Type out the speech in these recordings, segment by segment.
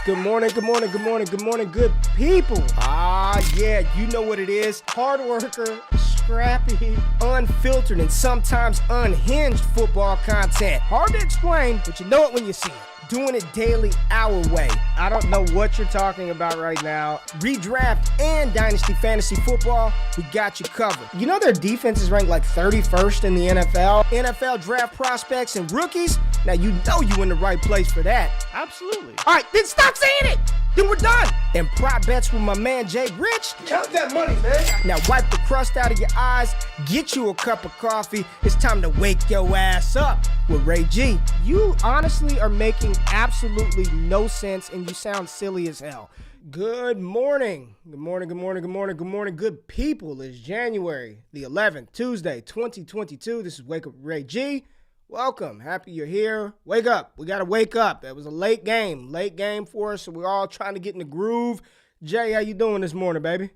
Good morning, good morning, good morning, good morning, good people. Yeah, you know what it is. Hard worker, scrappy, unfiltered, and sometimes unhinged football content. Hard to explain, but you know it when you see it. Doing it daily our way. I don't know what you're talking about right now. Redraft and Dynasty Fantasy Football, we got you covered. You know their defense is ranked like 31st in the NFL? NFL draft prospects and rookies? Now you know you in the right place for that. Absolutely. All right, then stop saying it. Then we're done. And prop bets with my man JRich. Count that money, man. Now wipe the crust out of your eyes, get you a cup of coffee. It's time to wake your ass up with Ray G. You honestly are making absolutely no sense and you sound silly as hell. Good morning. Good morning, good morning, good morning, good morning, good people. It's January the 11th, Tuesday, 2022. This is Wake Up with Ray G. Welcome. Happy you're here. Wake up. We got to wake up. That was a late game for us, so we're all trying to get in the groove. Jay, how you doing this morning, baby?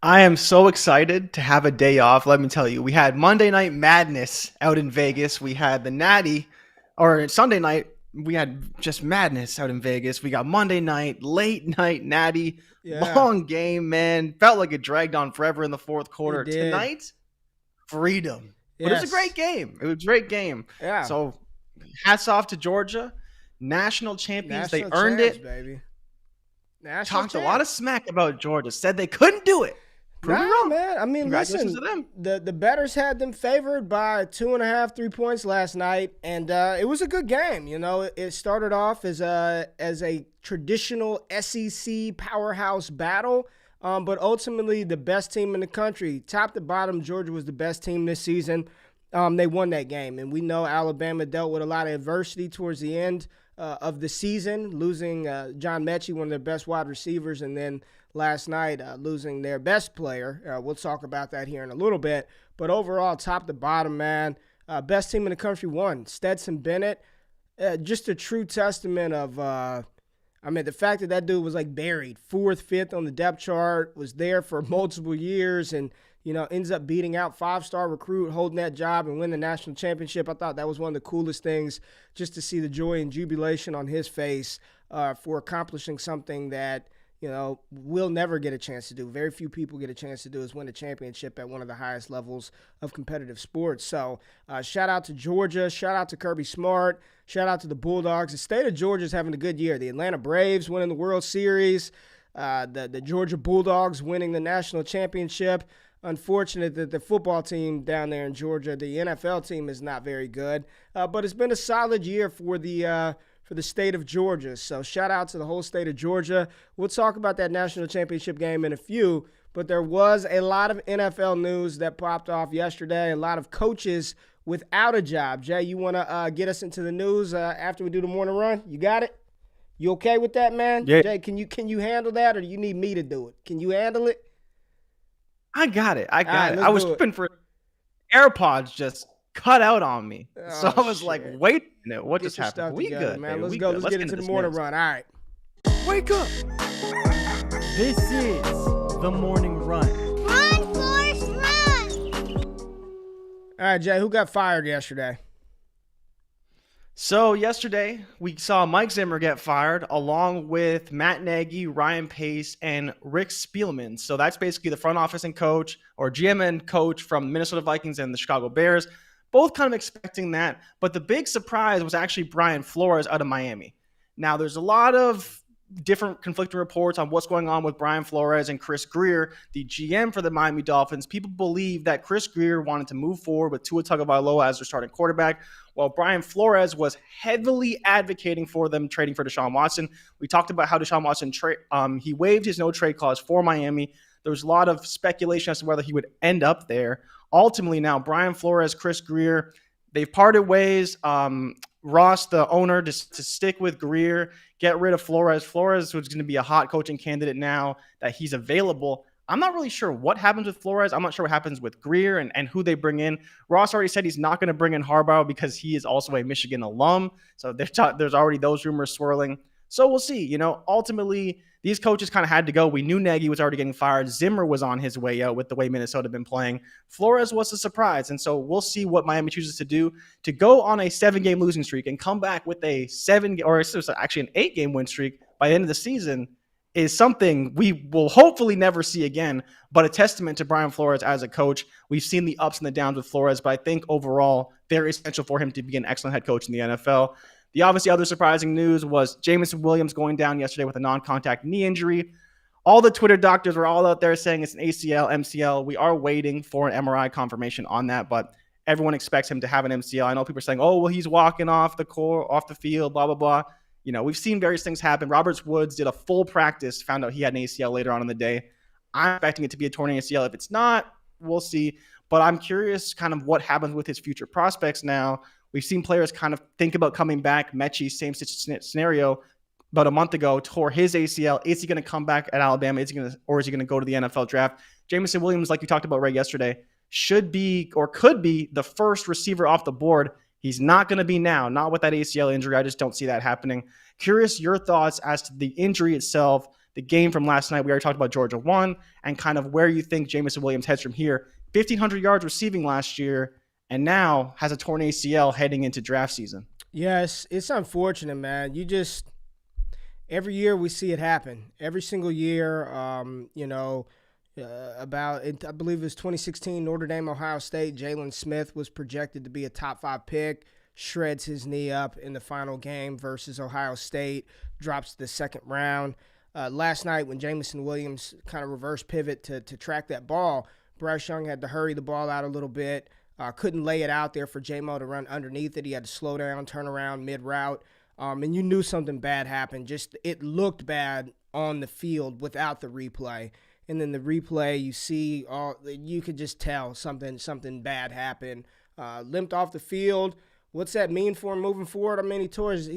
I am so excited to have a day off. Let me tell you, we had Monday Night Madness out in Vegas. We had the Natty, or Sunday night, we had just madness out in Vegas. We got Monday night, late night Natty, long game, man. Felt like it dragged on forever in the fourth quarter. Tonight, freedom. But it was a great game. It was a great game. Yeah. So hats off to Georgia. National champions. They earned it. Baby. Talked a lot of smack about Georgia. Said they couldn't do it. Prove me wrong, man. I mean, congratulations listen, to them. The bettors had them favored by 2.5, 3 points last night, and it was a good game. You know, it started off as a traditional SEC powerhouse battle. But ultimately, the best team in the country, top to bottom, Georgia was the best team this season. They won that game. And we know Alabama dealt with a lot of adversity towards the end of the season, losing John Mechie, one of their best wide receivers, and then last night losing their best player. We'll talk about that here in a little bit. But overall, top to bottom, man, best team in the country won. Stetson Bennett, just a true testament of the fact that dude was like buried, 4th, 5th on the depth chart, was there for multiple years and, ends up beating out 5-star recruit, holding that job and win the national championship. I thought that was one of the coolest things, just to see the joy and jubilation on his face for accomplishing something that, we'll never get a chance to do. Very few people get a chance to do is win a championship at one of the highest levels of competitive sports. So shout out to Georgia. Shout out to Kirby Smart. Shout out to the Bulldogs. The state of Georgia is having a good year. The Atlanta Braves winning the World Series. The Georgia Bulldogs winning the national championship. Unfortunate that the football team down there in Georgia, the NFL team, is not very good. But it's been a solid year for the state of Georgia. So shout out to the whole state of Georgia. We'll talk about that national championship game in a few, but there was a lot of NFL news that popped off yesterday, a lot of coaches without a job. Jay, you want to get us into the news after we do the morning run? You got it? You okay with that, man? Yeah. Jay, can you handle that, or do you need me to do it? Can you handle it? I got it. right, I was hoping for AirPods just cut out on me. So I was shit. like, wait a minute, what Get just your happened? stuff We together, good, man. baby. Let's We go. good. Let's get into the morning news. run. All right. Wake up. This is the morning run. Run, Forrest, run! All right, Jay, who got fired yesterday? So yesterday, we saw Mike Zimmer get fired along with Matt Nagy, Ryan Pace, and Rick Spielman. So that's basically the front office and coach, or GM and coach from the Minnesota Vikings and the Chicago Bears. Both kind of expecting that. But the big surprise was actually Brian Flores out of Miami. Now, there's a lot of different conflicting reports on what's going on with Brian Flores and Chris Grier, the GM for the Miami Dolphins. People believe that Chris Grier wanted to move forward with Tua Tagovailoa as their starting quarterback, while Brian Flores was heavily advocating for them trading for Deshaun Watson. We talked about how Deshaun Watson he waived his no-trade clause for Miami. There was a lot of speculation as to whether he would end up there. Ultimately, now Brian Flores, Chris Grier, they've parted ways. Ross, the owner, to stick with Grier, get rid of Flores. Flores was going to be a hot coaching candidate now that he's available. I'm not really sure what happens with Flores. I'm not sure what happens with Grier and who they bring in. Ross already said he's not going to bring in Harbaugh because he is also a Michigan alum. So there's already those rumors swirling. So we'll see. Ultimately, these coaches kind of had to go. We knew Nagy was already getting fired. Zimmer was on his way out with the way Minnesota had been playing. Flores was a surprise. And so we'll see what Miami chooses to do to go on a 7-game losing streak and come back with a 8-game win streak by the end of the season is something we will hopefully never see again, but a testament to Brian Flores as a coach. We've seen the ups and the downs with Flores, but I think overall there is potential for him to be an excellent head coach in the NFL. The obviously other surprising news was Jameson Williams going down yesterday with a non-contact knee injury. All the Twitter doctors were all out there saying it's an ACL, MCL. We are waiting for an MRI confirmation on that, but everyone expects him to have an MCL. I know people are saying, oh, well, he's walking off the field, blah, blah, blah. We've seen various things happen. Roberts Woods did a full practice, found out he had an ACL later on in the day. I'm expecting it to be a torn ACL. If it's not, we'll see. But I'm curious kind of what happens with his future prospects now. We've seen players kind of think about coming back. Mechie, same scenario, about a month ago, tore his ACL. Is he going to come back at Alabama? Is he going to go to the NFL draft? Jameson Williams, like you talked about right yesterday, should be or could be the first receiver off the board. He's not going to be now, not with that ACL injury. I just don't see that happening. Curious your thoughts as to the injury itself, the game from last night. We already talked about Georgia 1 and kind of where you think Jameson Williams heads from here. 1,500 yards receiving last year and now has a torn ACL heading into draft season. Yes, it's unfortunate, man. Every year we see it happen. Every single year, I believe it was 2016, Notre Dame, Ohio State. Jalen Smith was projected to be a top 5 pick, shreds his knee up in the final game versus Ohio State, drops to the second round. Last night when Jameson Williams kind of reverse pivot to track that ball, Bryce Young had to hurry the ball out a little bit, couldn't lay it out there for J-Mo to run underneath it. He had to slow down, turn around mid-route, and you knew something bad happened. Just it looked bad on the field without the replay. And then the replay, you could just tell something bad happened. Limped off the field. What's that mean for him moving forward? I mean, he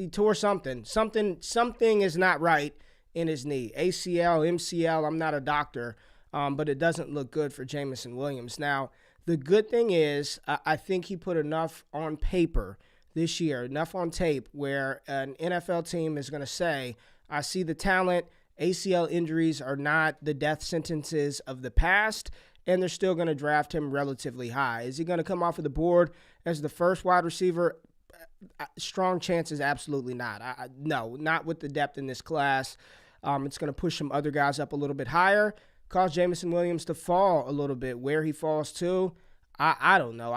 tore something. Something is not right in his knee. ACL, MCL, I'm not a doctor, but it doesn't look good for Jameson Williams. Now, the good thing is I think he put enough on paper this year, enough on tape where an NFL team is going to say, I see the talent. ACL injuries are not the death sentences of the past, and they're still going to draft him relatively high. Is he going to come off of the board as the first wide receiver? Strong chances, absolutely not. No, not with the depth in this class. It's going to push some other guys up a little bit higher, cause Jameson Williams to fall a little bit. Where he falls to, I don't know.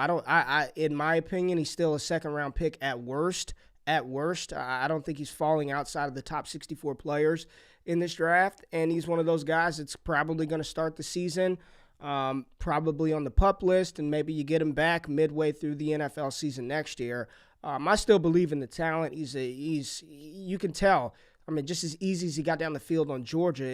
In my opinion, he's still a second-round pick at worst. I don't think he's falling outside of the top 64 players in this draft, and he's one of those guys that's probably going to start the season probably on the PUP list, and maybe you get him back midway through the NFL season next year. I still believe in the talent. You can tell. I mean, just as easy as he got down the field on Georgia,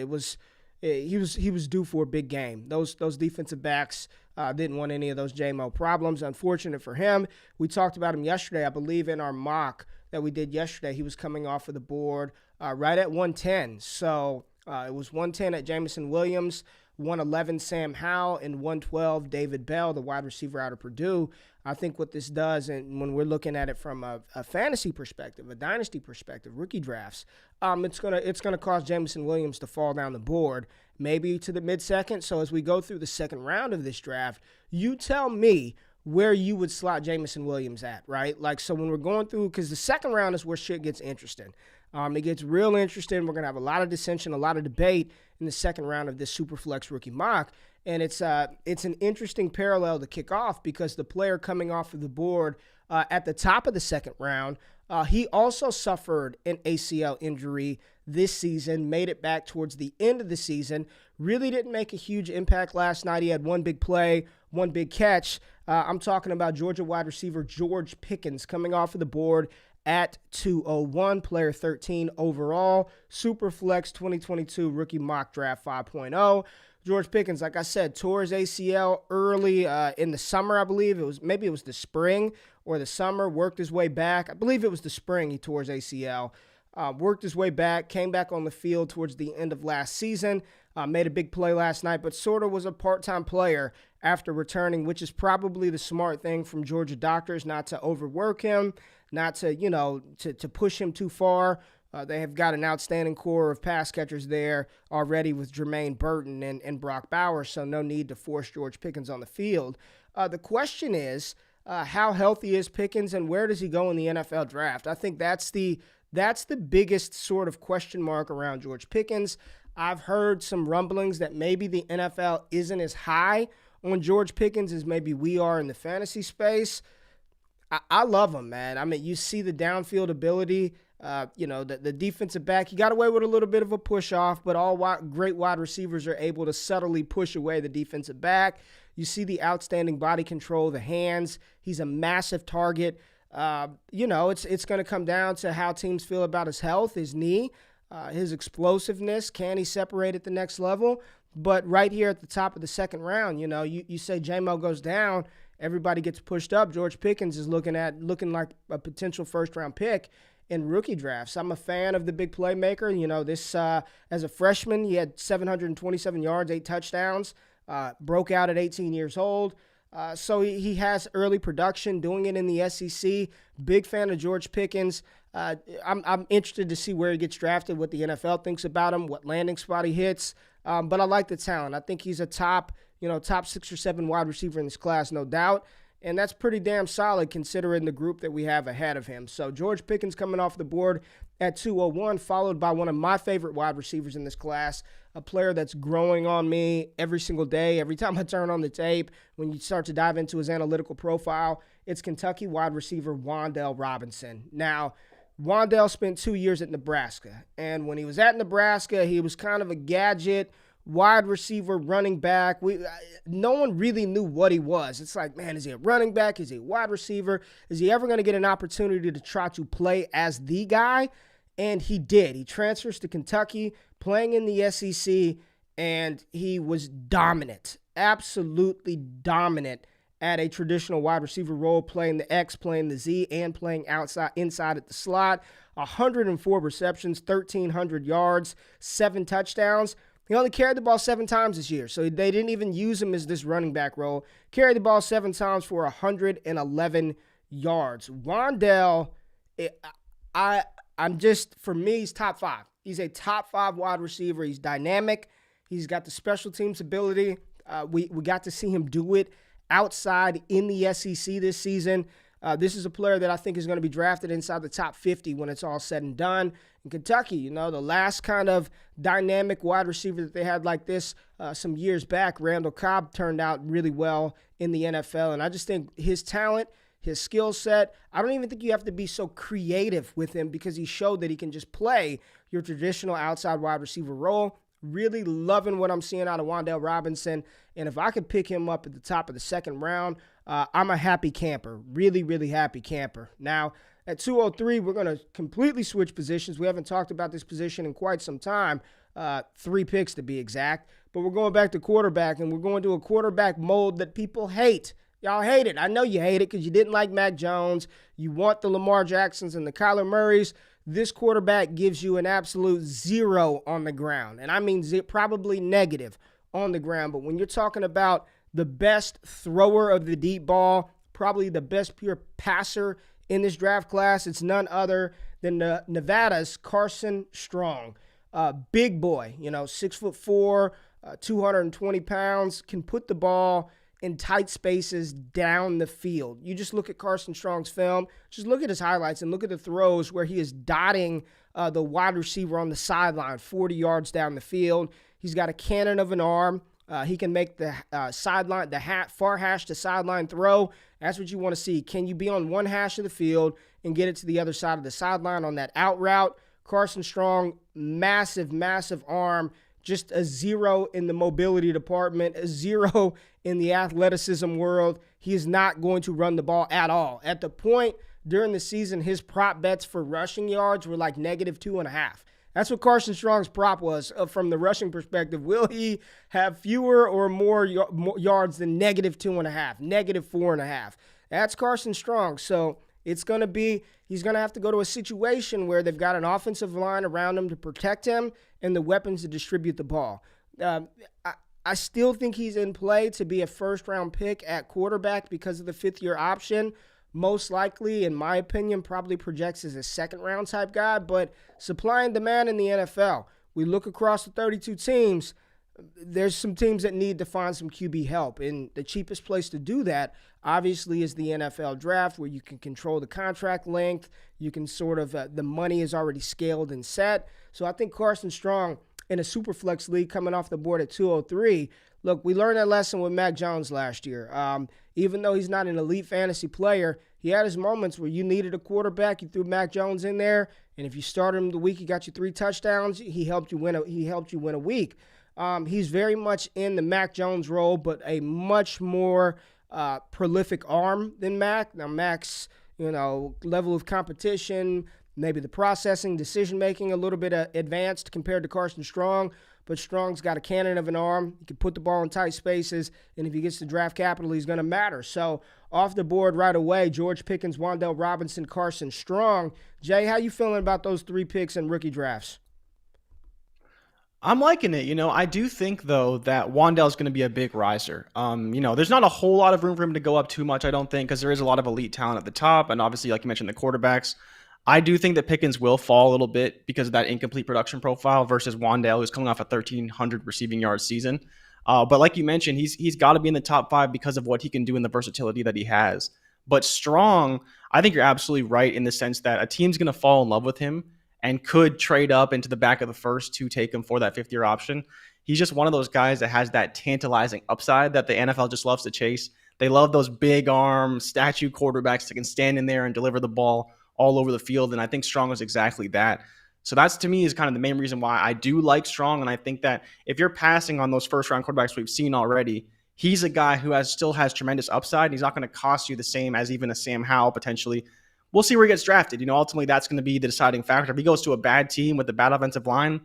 he was due for a big game. Those defensive backs didn't want any of those JMO problems. Unfortunate for him. We talked about him yesterday, I believe, in our mock that we did yesterday. He was coming off of the board right at 110. So it was 110 at Jameson Williams, 111 Sam Howell, and 112 David Bell, the wide receiver out of Purdue. I think what this does, and when we're looking at it from a fantasy perspective, a dynasty perspective, rookie drafts, it's gonna cause Jameson Williams to fall down the board, maybe to the mid-second. So as we go through the second round of this draft, you tell me where you would slot Jameson Williams at, right? Like, so when we're going through, because the second round is where shit gets interesting. It gets real interesting. We're going to have a lot of dissension, a lot of debate in the second round of this Superflex rookie mock. And it's an interesting parallel to kick off because the player coming off of the board at the top of the second round, he also suffered an ACL injury this season, made it back towards the end of the season, really didn't make a huge impact last night. He had one big play, one big catch. I'm talking about Georgia wide receiver George Pickens coming off of the board at 201, player 13 overall, Superflex 2022 rookie mock draft 5.0. George Pickens, like I said, tore his ACL early in the summer, I believe. It was the spring or the summer, worked his way back. I believe it was the spring he tore his ACL. Worked his way back, came back on the field towards the end of last season, made a big play last night, but sort of was a part-time player after returning, which is probably the smart thing from Georgia doctors, not to overwork him, not to, to push him too far They have got an outstanding core of pass catchers there already with Jermaine Burton and Brock Bowers, so no need to force George Pickens on the field. The question is, how healthy is Pickens and where does he go in the NFL draft? I think that's the biggest sort of question mark around George Pickens. I've heard some rumblings that maybe the NFL isn't as high on George Pickens as maybe we are in the fantasy space. I love him, man. I mean, you see the downfield ability. The defensive back, he got away with a little bit of a push-off, but great wide receivers are able to subtly push away the defensive back. You see the outstanding body control, the hands. He's a massive target. It's going to come down to how teams feel about his health, his knee, his explosiveness. Can he separate at the next level? But right here at the top of the second round, you say J-Mo goes down, everybody gets pushed up. George Pickens is looking like a potential first-round pick in rookie drafts. I'm a fan of the big playmaker. As a freshman, he had 727 yards, 8 touchdowns, broke out at 18 years old. So he has early production, doing it in the SEC. Big fan of George Pickens. I'm interested to see where he gets drafted, what the NFL thinks about him, what landing spot he hits. But I like the talent. I think he's a top 6 or 7 wide receiver in this class, no doubt. And that's pretty damn solid considering the group that we have ahead of him. So George Pickens coming off the board at 201, followed by one of my favorite wide receivers in this class, a player that's growing on me every single day. Every time I turn on the tape, when you start to dive into his analytical profile, it's Kentucky wide receiver Wan'Dale Robinson. Now, Wan'Dale spent 2 years at Nebraska. And when he was at Nebraska, he was kind of a gadget wide receiver, running back. No one really knew what he was. It's like, man, is he a running back? Is he a wide receiver? Is he ever going to get an opportunity to try to play as the guy? And he did. He transfers to Kentucky, playing in the SEC, and he was dominant, absolutely dominant at a traditional wide receiver role, playing the X, playing the Z, and playing inside at the slot. 104 receptions, 1,300 yards, 7 touchdowns. He only carried the ball 7 times this year, so they didn't even use him as this running back role. Carried the ball 7 times for 111 yards. Wan'Dale, for me, he's top 5. He's a top 5 wide receiver. He's dynamic. He's got the special teams ability. We got to see him do it outside in the SEC this season. This is a player that I think is going to be drafted inside the top 50 when it's all said and done. In Kentucky, the last kind of dynamic wide receiver that they had like this some years back, Randall Cobb, turned out really well in the NFL. And I just think his talent, his skill set, I don't even think you have to be so creative with him because he showed that he can just play your traditional outside wide receiver role. Really loving what I'm seeing out of Wan'Dale Robinson. And if I could pick him up at the top of the second round, I'm a happy camper. Really, really happy camper. Now, at 203, we're going to completely switch positions. We haven't talked about this position in quite some time. 3 picks to be exact. But we're going back to quarterback, and we're going to a quarterback mold that people hate. Y'all hate it. I know you hate it because you didn't like Mac Jones. You want the Lamar Jacksons and the Kyler Murrays. This quarterback gives you an absolute 0 on the ground. And I mean probably negative on the ground. But when you're talking about the best thrower of the deep ball, probably the best pure passer in this draft class, it's none other than Nevada's Carson Strong. Big boy, 6'4", 220 pounds, can put the ball in tight spaces down the field. You just look at Carson Strong's film, just look at his highlights and look at the throws where he is dotting the wide receiver on the sideline 40 yards down the field. He's got a cannon of an arm. He can make the sideline, far hash to sideline throw. That's what you want to see. Can you be on one hash of the field and get it to the other side of the sideline on that out route? Carson Strong, massive, massive arm. Just a 0 in the mobility department, a 0 in the athleticism world. He is not going to run the ball at all. At the point during the season, his prop bets for rushing yards were like -2.5. That's what Carson Strong's prop was from the rushing perspective. Will he have fewer or more yards than -2.5, -4.5? That's Carson Strong. So it's going to be, he's going to have to go to a situation where they've got an offensive line around him to protect him and the weapons to distribute the ball. I still think he's in play to be a first-round pick at quarterback because of the fifth-year option, most likely, in my opinion, probably projects as a second-round type guy, but supply and demand in the NFL. We look across the 32 teams, there's some teams that need to find some QB help, and the cheapest place to do that, obviously, is the NFL draft, where you can control the contract length. You can sort of, the money is already scaled and set. So I think Carson Strong in a Superflex league coming off the board at 203. Look, we learned that lesson with Mac Jones last year. Even though he's not an elite fantasy player, he had his moments where you needed a quarterback. You threw Mac Jones in there, and if you started him the week, he got you 3 touchdowns. He helped you win a week. He's very much in the Mac Jones role, but a much more prolific arm than Mac. Now, Mac's, level of competition, maybe the processing, decision-making, a little bit advanced compared to Carson Strong, but Strong's got a cannon of an arm. He can put the ball in tight spaces, and if he gets to draft capital, he's going to matter. So off the board right away, George Pickens, Wan'Dale Robinson, Carson Strong. Jay, how you feeling about those 3 picks in rookie drafts? I'm liking it. I do think, though, that Wan'Dale is going to be a big riser. There's not a whole lot of room for him to go up too much, I don't think, because there is a lot of elite talent at the top, and obviously, like you mentioned, the quarterbacks. I do think that Pickens will fall a little bit because of that incomplete production profile versus Wan'Dale, who's coming off a 1,300 receiving yards season. But like you mentioned, he's got to be in the top 5 because of what he can do and the versatility that he has. But Strong, I think you're absolutely right in the sense that a team's going to fall in love with him and could trade up into the back of the first to take him for that 5th-year option. He's just one of those guys that has that tantalizing upside that the NFL just loves to chase. They love those big arm statue quarterbacks that can stand in there and deliver the ball all over the field, and I think Strong was exactly that. So that's, to me, is kind of the main reason why I do like Strong, and I think that if you're passing on those first-round quarterbacks we've seen already, he's a guy who still has tremendous upside, and he's not going to cost you the same as even a Sam Howell potentially. We'll see where he gets drafted. Ultimately, that's going to be the deciding factor. If he goes to a bad team with a bad offensive line,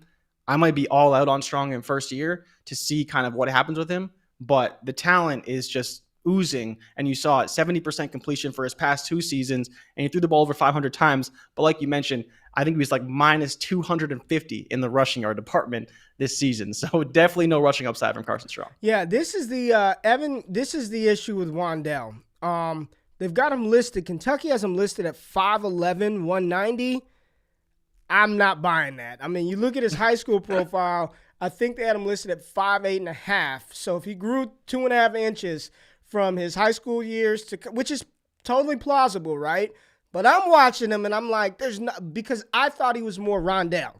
I might be all out on Strong in first year to see kind of what happens with him, but the talent is just oozing, and you saw it, 70% completion for his past 2 seasons, and he threw the ball over 500 times. But like you mentioned, I think he was like minus 250 in the rushing yard department this season. So definitely no rushing upside from Carson Strong. Yeah, this is the Evan. This is the issue with Wan'Dale. They've got him listed. Kentucky has him listed at 5'11", 190. I'm not buying that. I mean, you look at his high school profile. I think they had him listed at 5'8.5". So if he grew 2.5 inches from his high school years which is totally plausible, right? But I'm watching him and I'm like, because I thought he was more Rondale.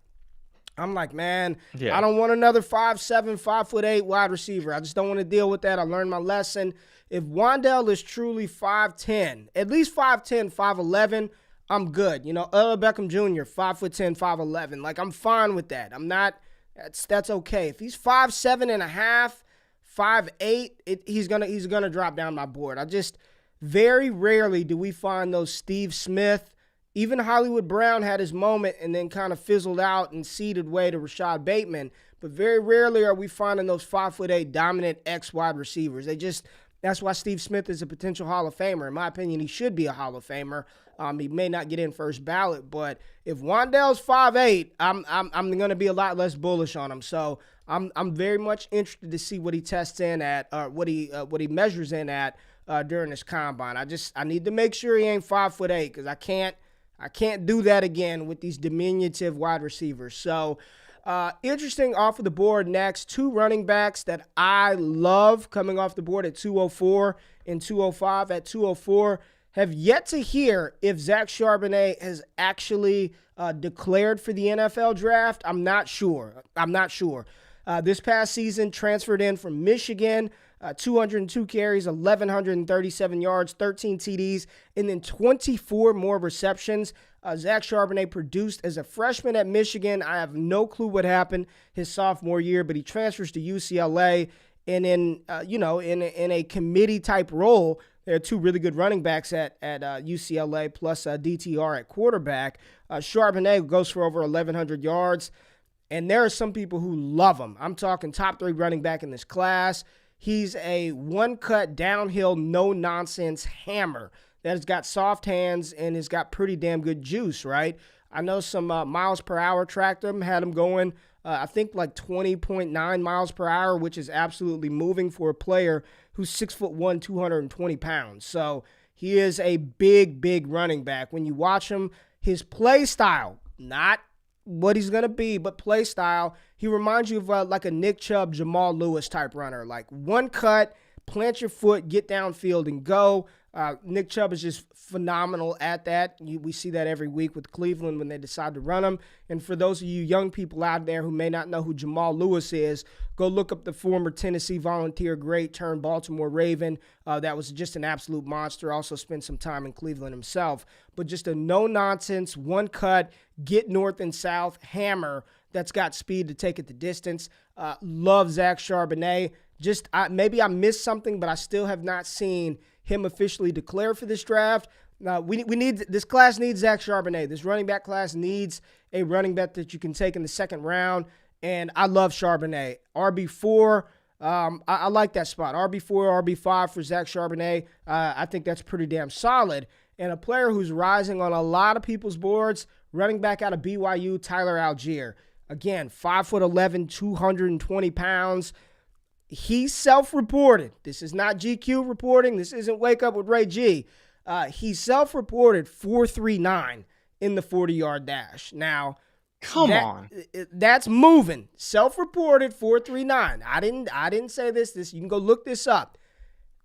I'm like, man, I don't want another 5'7", 5'8" wide receiver. I just don't want to deal with that. I learned my lesson. If Wan'Dale is truly 5'10", at least 5'10", 5'11", I'm good. Odell Beckham Jr., 5'10", 5'11". Like, I'm fine with that. I'm not, that's okay. If he's 5'7.5", 5'8", he's gonna drop down my board. Very rarely do we find those Steve Smith. Even Hollywood Brown had his moment and then kind of fizzled out and ceded way to Rashad Bateman. But very rarely are we finding those 5'8" dominant X wide receivers. That's why Steve Smith is a potential Hall of Famer. In my opinion, he should be a Hall of Famer. He may not get in first ballot, but if Wan'Dale's 5'8", I'm going to be a lot less bullish on him. So I'm very much interested to see what he tests in at, what he measures in at during this combine. I need to make sure he ain't 5'8", because I can't do that again with these diminutive wide receivers. So interesting off of the board next, 2 running backs that I love coming off the board at 204 and 205. At 204, have yet to hear if Zach Charbonnet has actually declared for the NFL draft. I'm not sure. This past season, transferred in from Michigan, 202 carries, 1,137 yards, 13 TDs, and then 24 more receptions. Zach Charbonnet produced as a freshman at Michigan. I have no clue what happened his sophomore year, but he transfers to UCLA, and in a committee type role. There are 2 really good running backs at UCLA, plus DTR at quarterback. Charbonnet goes for over 1,100 yards, and there are some people who love him. I'm talking top 3 running back in this class. He's a one-cut, downhill, no-nonsense hammer that has got soft hands and has got pretty damn good juice, right? I know some miles per hour tracked him, had him going, I think like 20.9 miles per hour, which is absolutely moving for a player who's 6'1", 220 pounds. So He is a big, big running back. When you watch him, his play style, not what he's going to be, but play style, he reminds you of like a Nick Chubb, Jamal Lewis type runner. Like one cut, plant your foot, get downfield, and go. Nick Chubb is just phenomenal at that. We see that every week with Cleveland when they decide to run him. And for those of you young people out there who may not know who Jamal Lewis is, go look up the former Tennessee Volunteer great turned Baltimore Raven. That was just an absolute monster. Also spent some time in Cleveland himself. But just a no-nonsense, one-cut, get north and south hammer that's got speed to take it the distance. Love Zach Charbonnet. Maybe I missed something, but I still have not seen him officially declared for this draft. This class needs Zach Charbonnet. This running back class needs a running back that you can take in the second round, and I love Charbonnet. RB4, I like that spot. RB4, RB5 for Zach Charbonnet. I think that's pretty damn solid. And a player who's rising on a lot of people's boards, running back out of BYU, Tyler Allgeier. Again, 5'11", 220 pounds. He self-reported. This is not GQ reporting. This isn't Wake Up with Ray G. He self-reported 4.39 in the 40-yard dash. Now, come on, that's moving. Self-reported 4.39. I didn't say this. You can go look this up.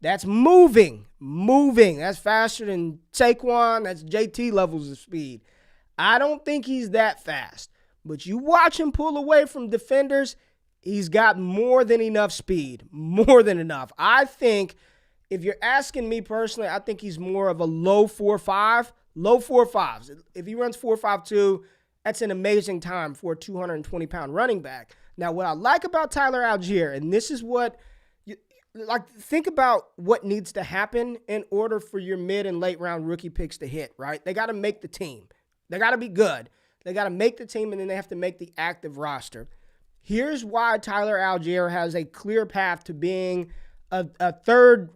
That's moving. That's faster than Saquon. That's JT levels of speed. I don't think he's that fast. But you watch him pull away from defenders, he's got more than enough speed. More than enough. I think, if you're asking me personally, I think he's more of a low 4.5. Low 4.5s. If he runs 4.52, that's an amazing time for a 220-pound running back. Now, what I like about Tyler Allgeier, and this is what, think about what needs to happen in order for your mid and late round rookie picks to hit, right? They got to make the team. They got to be good. They got to make the team, and then they have to make the active roster. Here's why Tyler Allgeier has a clear path to being a third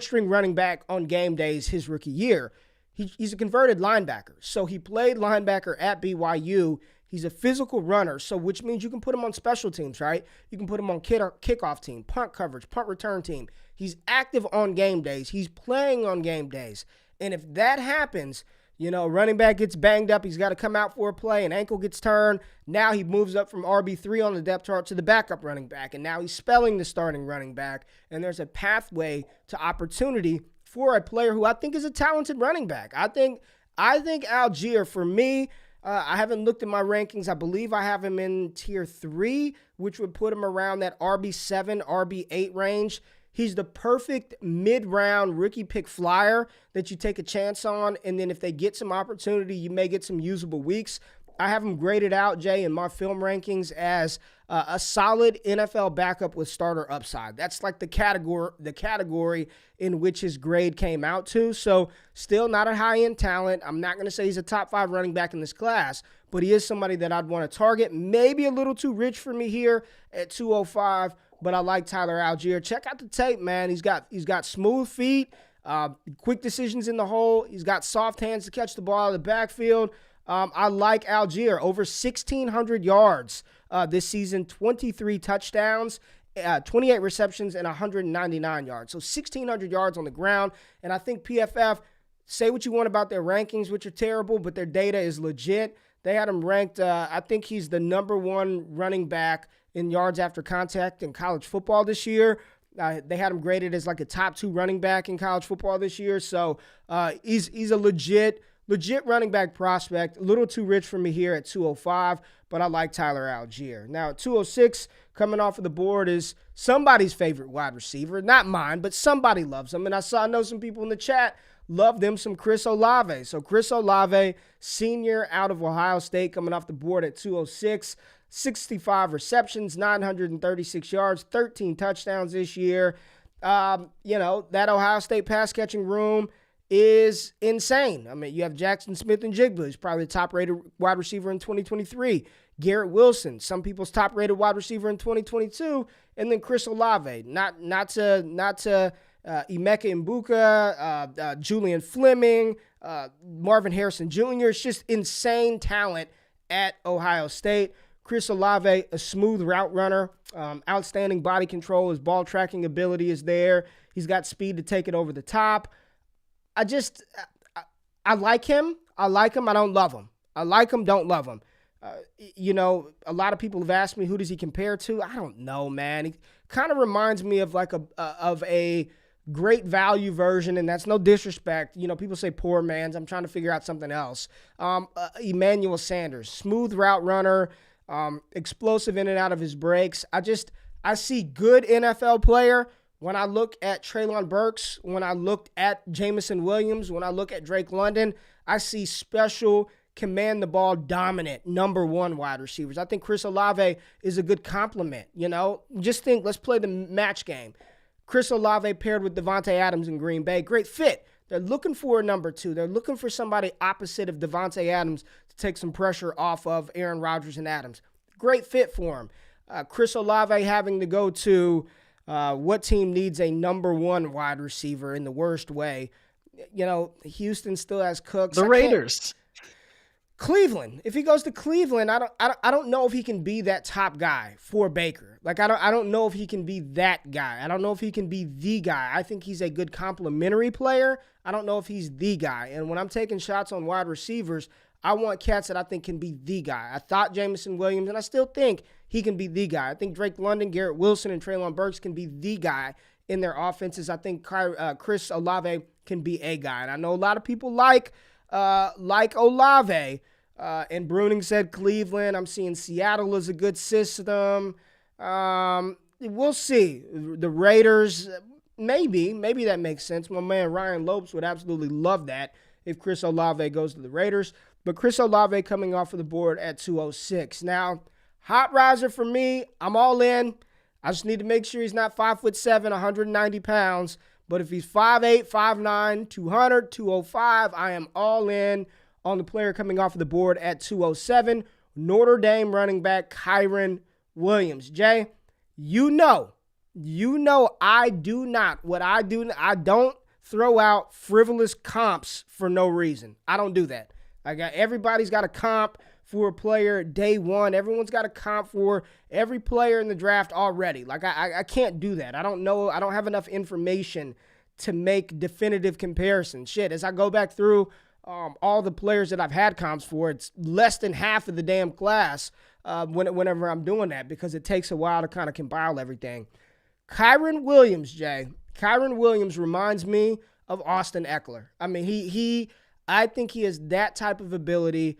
string running back on game days his rookie year. He's a converted linebacker. So he played linebacker at BYU. He's a physical runner, so which means you can put him on special teams, right? You can put him on kickoff team, punt coverage, punt return team. He's active on game days. He's playing on game days. And if that happens, running back gets banged up. He's got to come out for a play. An ankle gets turned. Now he moves up from RB3 on the depth chart to the backup running back. And now he's spelling the starting running back. And there's a pathway to opportunity for a player who I think is a talented running back. I think Allgeier, for me, I haven't looked at my rankings. I believe I have him in tier 3, which would put him around that RB7, RB8 range. He's the perfect mid-round rookie pick flyer that you take a chance on, and then if they get some opportunity, you may get some usable weeks. I have him graded out, Jay, in my film rankings as a solid NFL backup with starter upside. That's like the category in which his grade came out to. So still not a high-end talent. I'm not going to say he's a top 5 running back in this class, but he is somebody that I'd want to target. Maybe a little too rich for me here at 205. But I like Tyler Allgeier. Check out the tape, man. He's got smooth feet, quick decisions in the hole. He's got soft hands to catch the ball out of the backfield. I like Allgeier. Over 1,600 yards this season, 23 touchdowns, 28 receptions, and 199 yards. So 1,600 yards on the ground. And I think PFF, say what you want about their rankings, which are terrible, but their data is legit. They had him ranked, I think he's the number 1 running back in yards after contact in college football this year. They had him graded as like a top 2 running back in college football this year. So he's a legit running back prospect. A little too rich for me here at 205, but I like Tyler Allgeier. Now at 206, coming off of the board is somebody's favorite wide receiver. Not mine, but somebody loves him. And I know some people in the chat love them some Chris Olave. So Chris Olave, senior out of Ohio State, coming off the board at 206. 65 receptions, 936 yards, 13 touchdowns this year. That Ohio State pass catching room is insane. I mean, you have Jackson Smith-Njigba, who's probably the top-rated wide receiver in 2023. Garrett Wilson, some people's top-rated wide receiver in 2022, and then Chris Olave. Not to Emeka Mbuka, Julian Fleming, Marvin Harrison Jr. It's just insane talent at Ohio State. Chris Olave, a smooth route runner, outstanding body control. His ball tracking ability is there. He's got speed to take it over the top. I like him. I don't love him. I like him, don't love him. A lot of people have asked me, who does he compare to? I don't know, man. He kind of reminds me of like a great value version, and that's no disrespect. People say poor man's. I'm trying to figure out something else. Emmanuel Sanders, smooth route runner, explosive in and out of his breaks. I see good NFL player when I look at Treylon Burks, when I look at Jameson Williams, when I look at Drake London. I see special, command the ball, dominant, number one wide receivers. I think Chris Olave is a good compliment. Just think, let's play the match game. Chris Olave paired with Devontae Adams in Green Bay. Great fit. They're looking for a number two. They're looking for somebody opposite of Devontae Adams to take some pressure off of Aaron Rodgers and Adams. Great fit for him. Chris Olave having to go to what team needs a number one wide receiver in the worst way? Houston still has Cooks. The Raiders. Cleveland. If he goes to Cleveland, I don't know if he can be that top guy for Baker. Like I don't know if he can be that guy. I don't know if he can be the guy. I think he's a good complementary player. I don't know if he's the guy. And when I'm taking shots on wide receivers, I want cats that I think can be the guy. I thought Jameson Williams, and I still think he can be the guy. I think Drake London, Garrett Wilson, and Treylon Burks can be the guy in their offenses. I think Chris Olave can be a guy. And I know a lot of people like Olave. And Bruning said Cleveland. I'm seeing Seattle is a good system. We'll see. The Raiders, maybe that makes sense. My man Ryan Lopes would absolutely love that if Chris Olave goes to the Raiders. But Chris Olave coming off of the board at 206. Now, hot riser for me, I'm all in. I just need to make sure he's not 5'7", 190 pounds. But if he's 5'8", 5'9", 200, 205, I am all in on the player coming off of the board at 207, Notre Dame running back Kyren Williams. Jay, you know I don't throw out frivolous comps for no reason. I don't do that. Everybody's got a comp for a player day one. Everyone's got a comp for every player in the draft already. I can't do that. I don't know. I don't have enough information to make definitive comparisons. As I go back through all the players that I've had comps for, it's less than half of the damn class whenever I'm doing that, because it takes a while to kind of compile everything. Kyren Williams, Jay. Kyren Williams reminds me of Austin Ekeler. I mean, I think he has that type of ability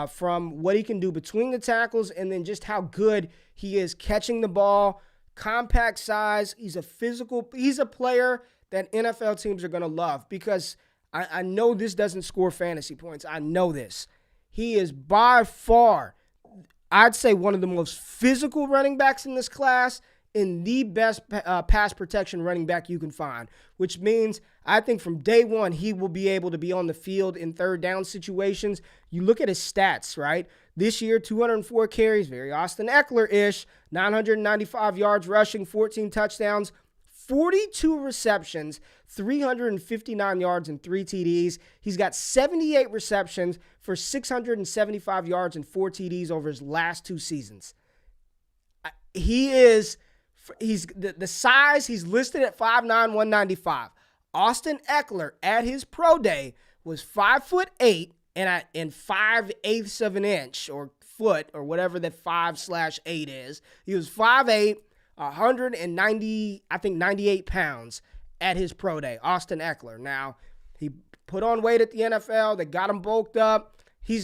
from what he can do between the tackles and then just how good he is catching the ball, compact size. He's a player that NFL teams are going to love, because I know this doesn't score fantasy points. I know this. He is by far, I'd say, one of the most physical running backs in this class and the best pass protection running back you can find, which means I think from day one he will be able to be on the field in third down situations. You look at his stats, right? This year, 204 carries, very Austin Ekeler-ish, 995 yards rushing, 14 touchdowns, 42 receptions, 359 yards, and 3 TDs. He's got 78 receptions for 675 yards and 4 TDs over his last 2 seasons. He's the size, he's listed at 5'9", 195. Austin Ekeler at his pro day was 5'8" and 5/8 of an inch or foot or whatever that 5/8 is. He was 5'8", 190, I think 98 pounds at his pro day, Austin Ekeler. Now, he put on weight at the NFL. They got him bulked up.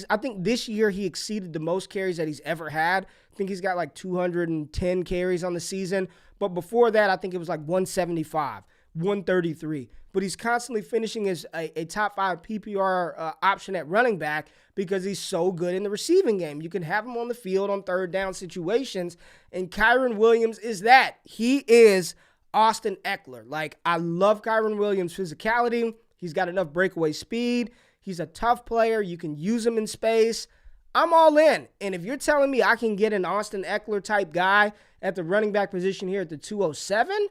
I think this year he exceeded the most carries that he's ever had. I think he's got like 210 carries on the season. But before that, I think it was like 175, 133. But he's constantly finishing as a top 5 PPR option at running back because he's so good in the receiving game. You can have him on the field on third down situations, and Kyren Williams is that. He is Austin Ekeler. I love Kyren Williams' physicality. He's got enough breakaway speed. He's a tough player. You can use him in space. I'm all in. And if you're telling me I can get an Austin Ekeler type guy at the running back position here at the 207,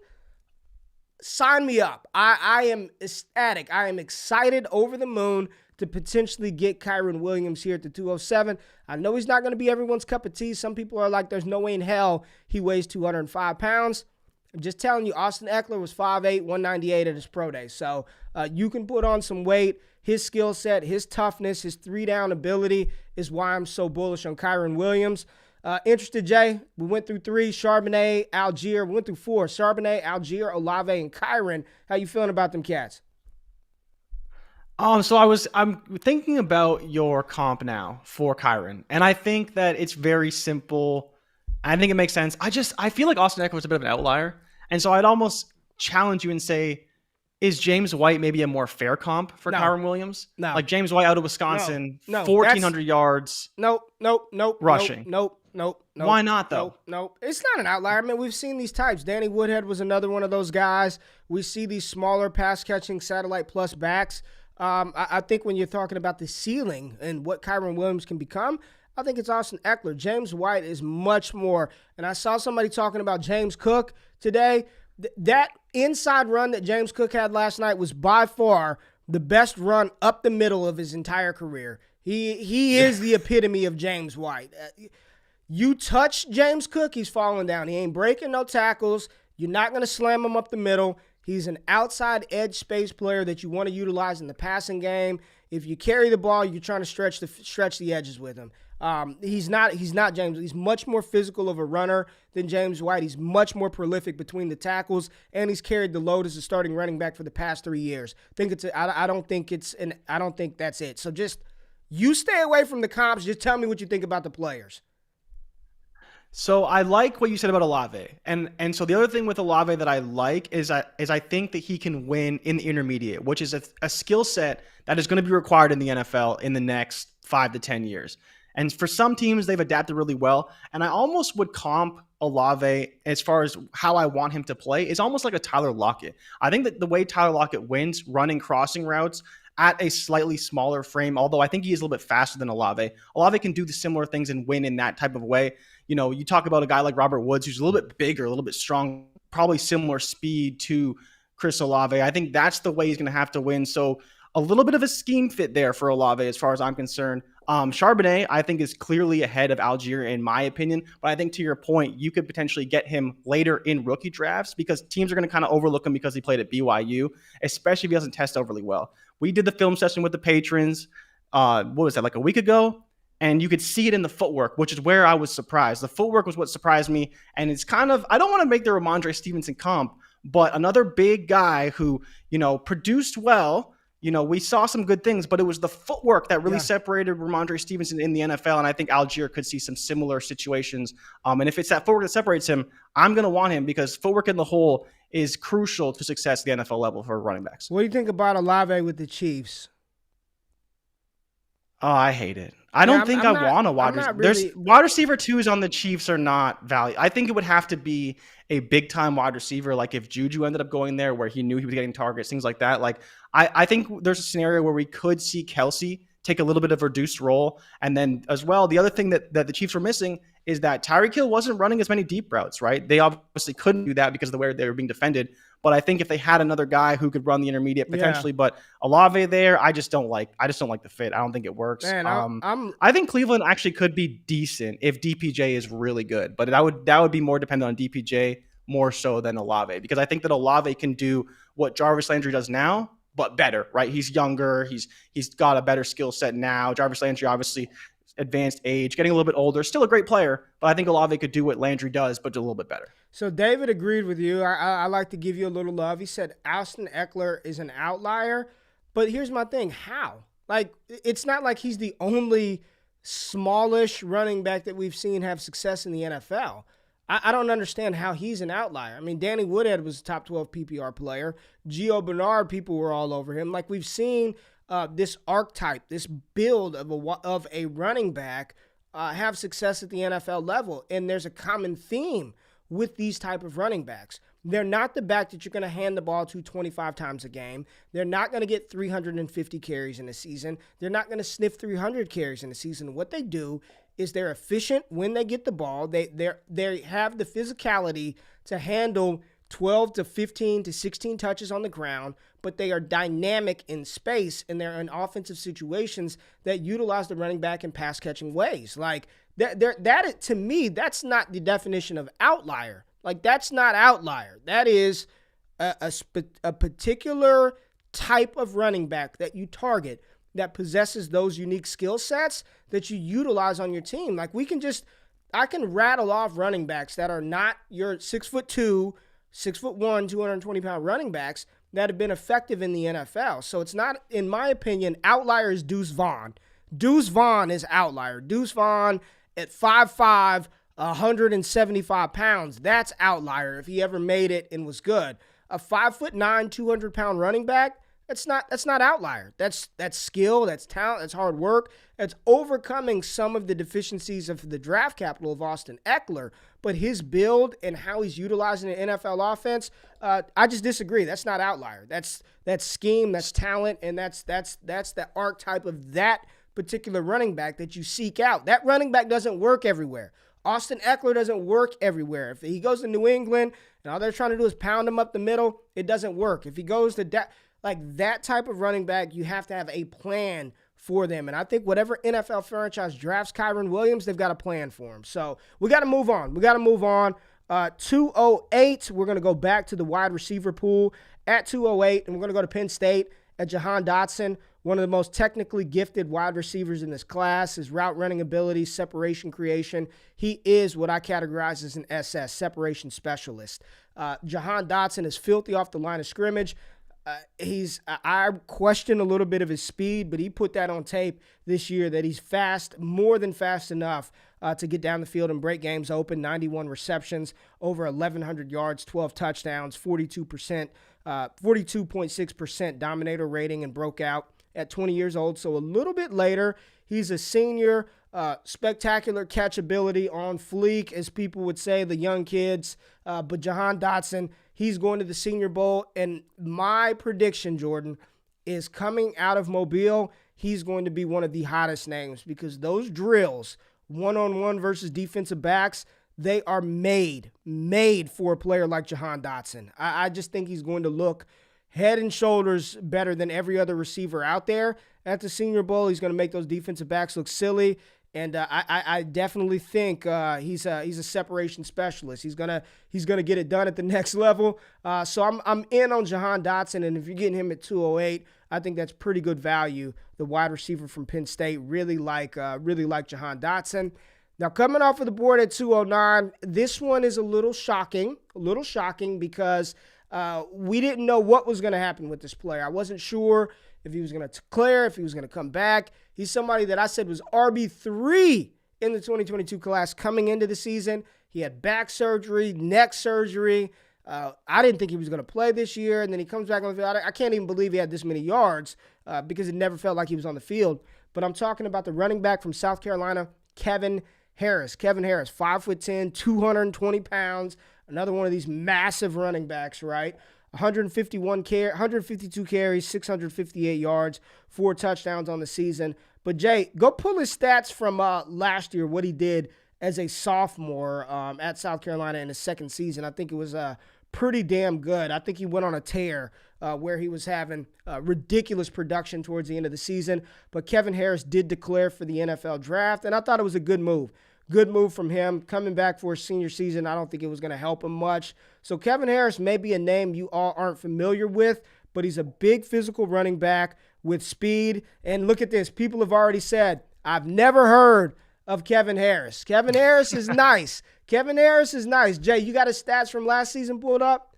sign me up. I am ecstatic. I am excited, over the moon, to potentially get Kyren Williams here at the 207. I know he's not going to be everyone's cup of tea. Some people are like, there's no way in hell he weighs 205 pounds. I'm just telling you, Austin Ekeler was 5'8", 198 at his pro day. So you can put on some weight. His skill set, his toughness, his 3-down ability is why I'm so bullish on Kyren Williams. Interested, Jay? We went through 3, Cahrbonet, Allgeier. We went through 4, Cahrbonet, Allgeier, Olave, and Kyren. How you feeling about them cats? So I'm thinking about your comp now for Kyren, and I think that it's very simple. I think it makes sense. I feel like Austin Ekeler was a bit of an outlier, and so I'd almost challenge you and say, is James White maybe a more fair comp for Kyren Williams? No. Like James White out of Wisconsin, No. 1,400 yards. Nope. Rushing. Nope. Why not, though? Nope. It's not an outlier. I mean, we've seen these types. Danny Woodhead was another one of those guys. We see these smaller pass-catching satellite plus backs. I think when you're talking about the ceiling and what Kyren Williams can become, I think it's Austin Ekeler. James White is much more. And I saw somebody talking about James Cook today. That inside run that James Cook had last night was by far the best run up the middle of his entire career. He is the epitome of James White. You touch James Cook, he's falling down. He ain't breaking no tackles. You're not going to slam him up the middle. He's an outside edge space player that you want to utilize in the passing game. If you carry the ball, you're trying to stretch the edges with him. He's not James. He's much more physical of a runner than James White. He's much more prolific between the tackles, and he's carried the load as a starting running back for the past 3 years. I don't think that's it. So just you stay away from the comps. Just tell me what you think about the players. So I like what you said about Olave. And so the other thing with Olave that I like is I think that he can win in the intermediate, which is a skill set that is going to be required in the NFL in the next 5 to 10 years. And for some teams, they've adapted really well. And I almost would comp Olave as far as how I want him to play is almost like a Tyler Lockett. I think that the way Tyler Lockett wins running crossing routes at a slightly smaller frame, although I think he is a little bit faster than Olave. Olave can do the similar things and win in that type of way. You know, you talk about a guy like Robert Woods, who's a little bit bigger, a little bit strong, probably similar speed to Chris Olave. I think that's the way he's going to have to win. So a little bit of a scheme fit there for Olave as far as I'm concerned. Cahrbonet, I think, is clearly ahead of Allgeier in my opinion. But I think to your point, you could potentially get him later in rookie drafts because teams are going to kind of overlook him because he played at BYU, especially if he doesn't test overly well. We did the film session with the patrons, what was that, like a week ago? And you could see it in the footwork, which is where I was surprised. The footwork was what surprised me. And it's kind of, I don't want to make the Ramondre Stevenson comp, but another big guy who, produced well. We saw some good things, but it was the footwork that really separated Ramondre Stevenson in the NFL. And I think Allgeier could see some similar situations. And if it's that footwork that separates him, I'm going to want him because footwork in the whole is crucial to success at the NFL level for running backs. What do you think about Olave with the Chiefs? Oh, I hate it. I don't think I want a wide receiver. There's wide receiver 2s on the Chiefs are not value. I think it would have to be a big time wide receiver. Like if Juju ended up going there where he knew he was getting targets, things like that. Like I think there's a scenario where we could see Kelsey take a little bit of a reduced role. And then as well, the other thing that the Chiefs were missing is that Tyreek Hill wasn't running as many deep routes, right? They obviously couldn't do that because of the way they were being defended. But I think if they had another guy who could run the intermediate potentially, but Olave there, I just don't like the fit. I don't think it works. Man, I think Cleveland actually could be decent if DPJ is really good, but that would be more dependent on DPJ more so than Olave because I think that Olave can do what Jarvis Landry does now, but better, right? He's younger. He's got a better skill set now. Jarvis Landry, obviously, advanced age, getting a little bit older, still a great player, but I think Olave could do what Landry does, but a little bit better. So David agreed with you. I like to give you a little love. He said Austin Ekeler is an outlier, but here's my thing. How? Like, it's not like he's the only smallish running back that we've seen have success in the NFL. I don't understand how he's an outlier. I mean, Danny Woodhead was a top 12 PPR player. Gio Bernard, people were all over him. Like, we've seen this archetype, this build of a running back have success at the NFL level. And there's a common theme with these type of running backs. They're not the back that you're going to hand the ball to 25 times a game. They're not going to get 350 carries in a season. They're not going to sniff 300 carries in a season. What they do is they're efficient when they get the ball. They have the physicality to handle 12 to 15 to 16 touches on the ground, but they are dynamic in space, and they're in offensive situations that utilize the running back in pass-catching ways. Like, that to me, that's not the definition of outlier. Like, that's not outlier. That is a particular type of running back that you target that possesses those unique skill sets that you utilize on your team. Like, I can rattle off running backs that are not your 6'2", 6'1", 220-pound running backs that have been effective in the NFL. So it's not, in my opinion, outlier is Deuce Vaughn. Deuce Vaughn is outlier. Deuce Vaughn at 5'5", 175 pounds, that's outlier if he ever made it and was good. A 5'9", 200-pound running back, that's not outlier. That's skill, that's talent, that's hard work. That's overcoming some of the deficiencies of the draft capital of Austin Ekeler. But his build and how he's utilizing the NFL offense, I just disagree. That's not outlier. That's scheme, that's talent, and that's the archetype of that particular running back that you seek out. That running back doesn't work everywhere. Austin Ekeler doesn't work everywhere. If he goes to New England and all they're trying to do is pound him up the middle, it doesn't work. If he goes to that type of running back, you have to have a plan for them. And I think whatever NFL franchise drafts Kyren Williams, they've got a plan for him. So we got to move on. 208, we're going to go back to the wide receiver pool at 208, and we're going to go to Penn State at Jahan Dotson, one of the most technically gifted wide receivers in this class. His route running ability, separation creation, he is what I categorize as an SS, separation specialist. Jahan Dotson is filthy off the line of scrimmage. I question a little bit of his speed, but he put that on tape this year that he's fast, more than fast enough to get down the field and break games open. 91 receptions, over 1,100 yards, 12 touchdowns, 42.6% dominator rating, and broke out at 20 years old. So a little bit later, he's a senior, spectacular catchability on fleek, as people would say, the young kids. But Jahan Dotson, he's going to the Senior Bowl, and my prediction, Jordan, is coming out of Mobile, he's going to be one of the hottest names because those drills, one-on-one versus defensive backs, they are made for a player like Jahan Dotson. I just think he's going to look head and shoulders better than every other receiver out there at the Senior Bowl. He's going to make those defensive backs look silly. And I definitely think he's a separation specialist. He's gonna get it done at the next level. So I'm in on Jahan Dotson, and if you're getting him at 208, I think that's pretty good value. The wide receiver from Penn State, really like Jahan Dotson. Now coming off of the board at 209, this one is a little shocking because we didn't know what was going to happen with this player. I wasn't sure if he was going to declare, if he was going to come back. He's somebody that I said was RB3 in the 2022 class coming into the season. He had back surgery, neck surgery. I didn't think he was going to play this year, and then he comes back on the field. I can't even believe he had this many yards because it never felt like he was on the field. But I'm talking about the running back from South Carolina, Kevin Harris. Kevin Harris, 5'10", 220 pounds, another one of these massive running backs, right? 152 carries, 658 yards, 4 touchdowns on the season. But Jay, go pull his stats from last year, what he did as a sophomore at South Carolina in his second season. I think it was pretty damn good. I think he went on a tear where he was having ridiculous production towards the end of the season. But Kevin Harris did declare for the NFL draft, and I thought it was a good move. Good move from him. Coming back for his senior season, I don't think it was going to help him much. So Kevin Harris may be a name you all aren't familiar with, but he's a big physical running back with speed. And look at this. People have already said, I've never heard of Kevin Harris. Kevin Harris is nice. Kevin Harris is nice. Jay, you got his stats from last season pulled up?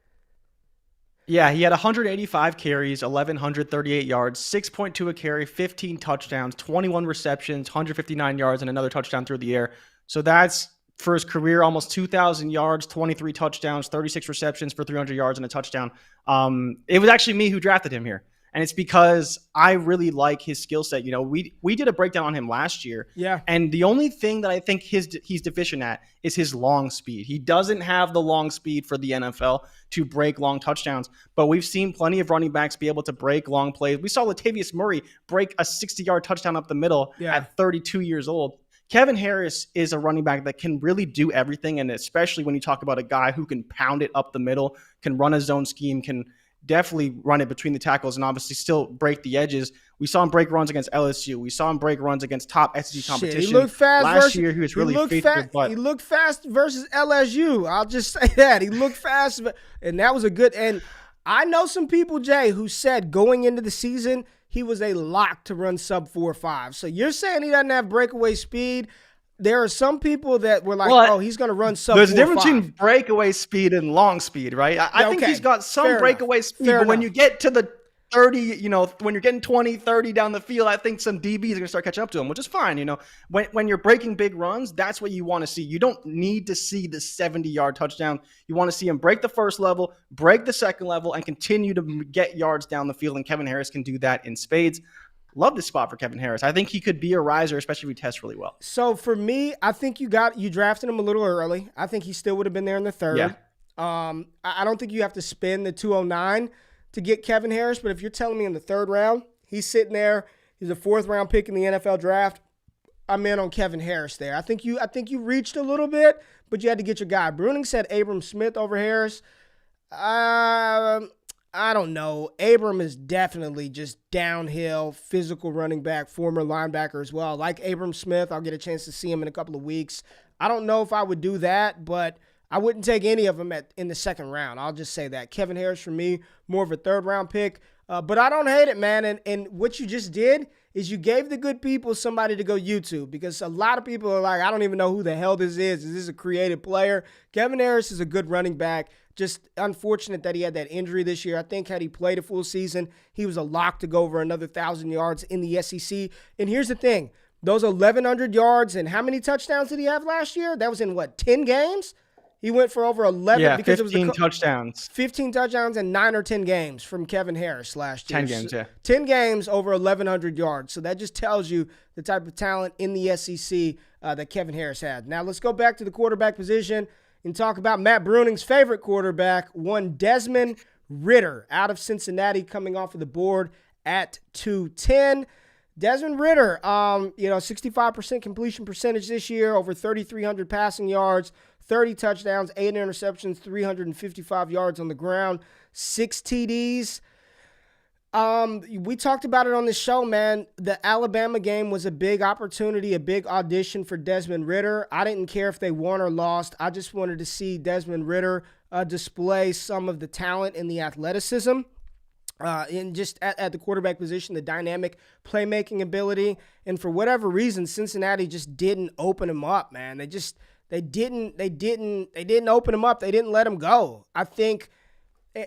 Yeah, he had 185 carries, 1,138 yards, 6.2 a carry, 15 touchdowns, 21 receptions, 159 yards, and another touchdown through the air. So that's, for his career, almost 2,000 yards, 23 touchdowns, 36 receptions for 300 yards and a touchdown. It was actually me who drafted him here. And it's because I really like his skill set. You know, we did a breakdown on him last year. Yeah. And the only thing that I think he's deficient at is his long speed. He doesn't have the long speed for the NFL to break long touchdowns. But we've seen plenty of running backs be able to break long plays. We saw Latavius Murray break a 60-yard touchdown up the middle at 32 years old. Kevin Harris is a running back that can really do everything. And especially when you talk about a guy who can pound it up the middle, can run a zone scheme, can definitely run it between the tackles and obviously still break the edges. We saw him break runs against LSU. We saw him break runs against top SEC competition. He looked fast. Last year, he was really faithful. But he looked fast versus LSU. I'll just say that. He looked fast, and that was a good – and I know some people, Jay, who said going into the season he was a lock to run sub 4.5. So you're saying he doesn't have breakaway speed. There are some people that were like, he's going to run sub 4.5. There's a difference between breakaway speed and long speed, right? I think he's got some breakaway speed, but when you get to the 30, when you're getting 20, 30 down the field, I think some DBs are going to start catching up to him, which is fine. When you're breaking big runs, that's what you want to see. You don't need to see the 70-yard touchdown. You want to see him break the first level, break the second level, and continue to get yards down the field, and Kevin Harris can do that in spades. Love this spot for Kevin Harris. I think he could be a riser, especially if he tests really well. So for me, I think you drafted him a little early. I think he still would have been there in the third. Yeah. I don't think you have to spend the 209 to get Kevin Harris, but if you're telling me in the third round, he's sitting there, he's a fourth round pick in the NFL draft, I'm in on Kevin Harris there. I think you reached a little bit, but you had to get your guy. Bruning said Abram Smith over Harris. I don't know. Abram is definitely just downhill, physical running back, former linebacker as well. Like Abram Smith, I'll get a chance to see him in a couple of weeks. I don't know if I would do that, but I wouldn't take any of them in the second round. I'll just say that. Kevin Harris, for me, more of a third-round pick. But I don't hate it, man. And what you just did is you gave the good people somebody to go YouTube, because a lot of people are like, I don't even know who the hell this is. Is this a creative player? Kevin Harris is a good running back. Just unfortunate that he had that injury this year. I think had he played a full season, he was a lock to go over another 1,000 yards in the SEC. And here's the thing. Those 1,100 yards and how many touchdowns did he have last year? That was in, 10 games? He went for over 11 because 15 it was touchdowns. 15 touchdowns in 9 or 10 games from Kevin Harris last year. 10 games, yeah. 10 games over 1,100 yards. So that just tells you the type of talent in the SEC that Kevin Harris had. Now let's go back to the quarterback position and talk about Matt Bruning's favorite quarterback, one Desmond Ritter out of Cincinnati, coming off of the board at 210. Desmond Ritter, 65% completion percentage this year, over 3,300 passing yards, 30 touchdowns, 8 interceptions, 355 yards on the ground, 6 TDs. We talked about it on the show, man. The Alabama game was a big opportunity, a big audition for Desmond Ritter. I didn't care if they won or lost. I just wanted to see Desmond Ritter display some of the talent and the athleticism. In just at the quarterback position, the dynamic playmaking ability. And for whatever reason, Cincinnati just didn't open him up, man. They didn't open him up. They didn't let him go. I think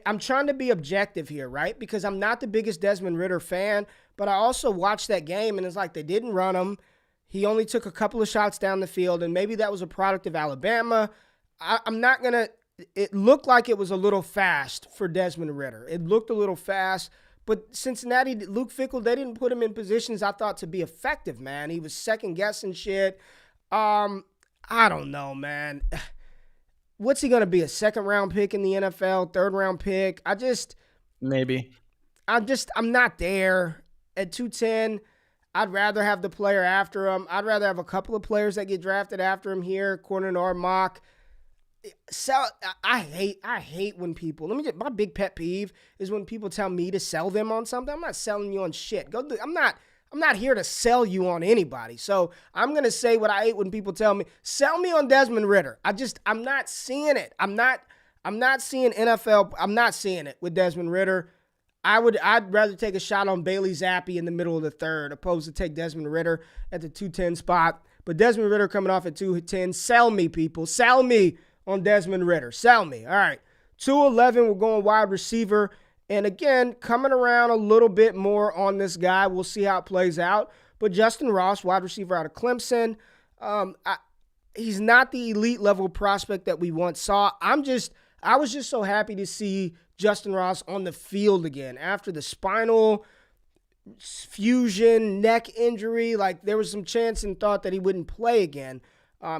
I'm trying to be objective here, right? Because I'm not the biggest Desmond Ritter fan, but I also watched that game and it's like they didn't run him. He only took a couple of shots down the field, and maybe that was a product of Alabama. I'm not going to – it looked like it was a little fast for Desmond Ritter. It looked a little fast. But Cincinnati, Luke Fickell, they didn't put him in positions I thought to be effective, man. He was second-guessing shit. I don't know, man. What's he going to be, a second-round pick in the NFL, third-round pick? Maybe. I'm not there. At 210, I'd rather have the player after him. I'd rather have a couple of players that get drafted after him here, according to our mock. I hate when people, my big pet peeve is when people tell me to sell them on something. I'm not selling you on shit. I'm not here to sell you on anybody. So I'm going to say what I hate when people tell me, sell me on Desmond Ritter. I'm not seeing it. I'm not seeing NFL. I'm not seeing it with Desmond Ritter. I'd rather take a shot on Bailey Zappi in the middle of the third opposed to take Desmond Ritter at the 210 spot. But Desmond Ritter coming off at 210. Sell me, people. Sell me on Desmond Ritter. Sell me. All right. 211, we're going wide receiver. And again, coming around a little bit more on this guy. We'll see how it plays out. But Justyn Ross, wide receiver out of Clemson. He's not the elite level prospect that we once saw. I was just so happy to see Justyn Ross on the field again after the spinal fusion, neck injury. Like, there was some chance and thought that he wouldn't play again.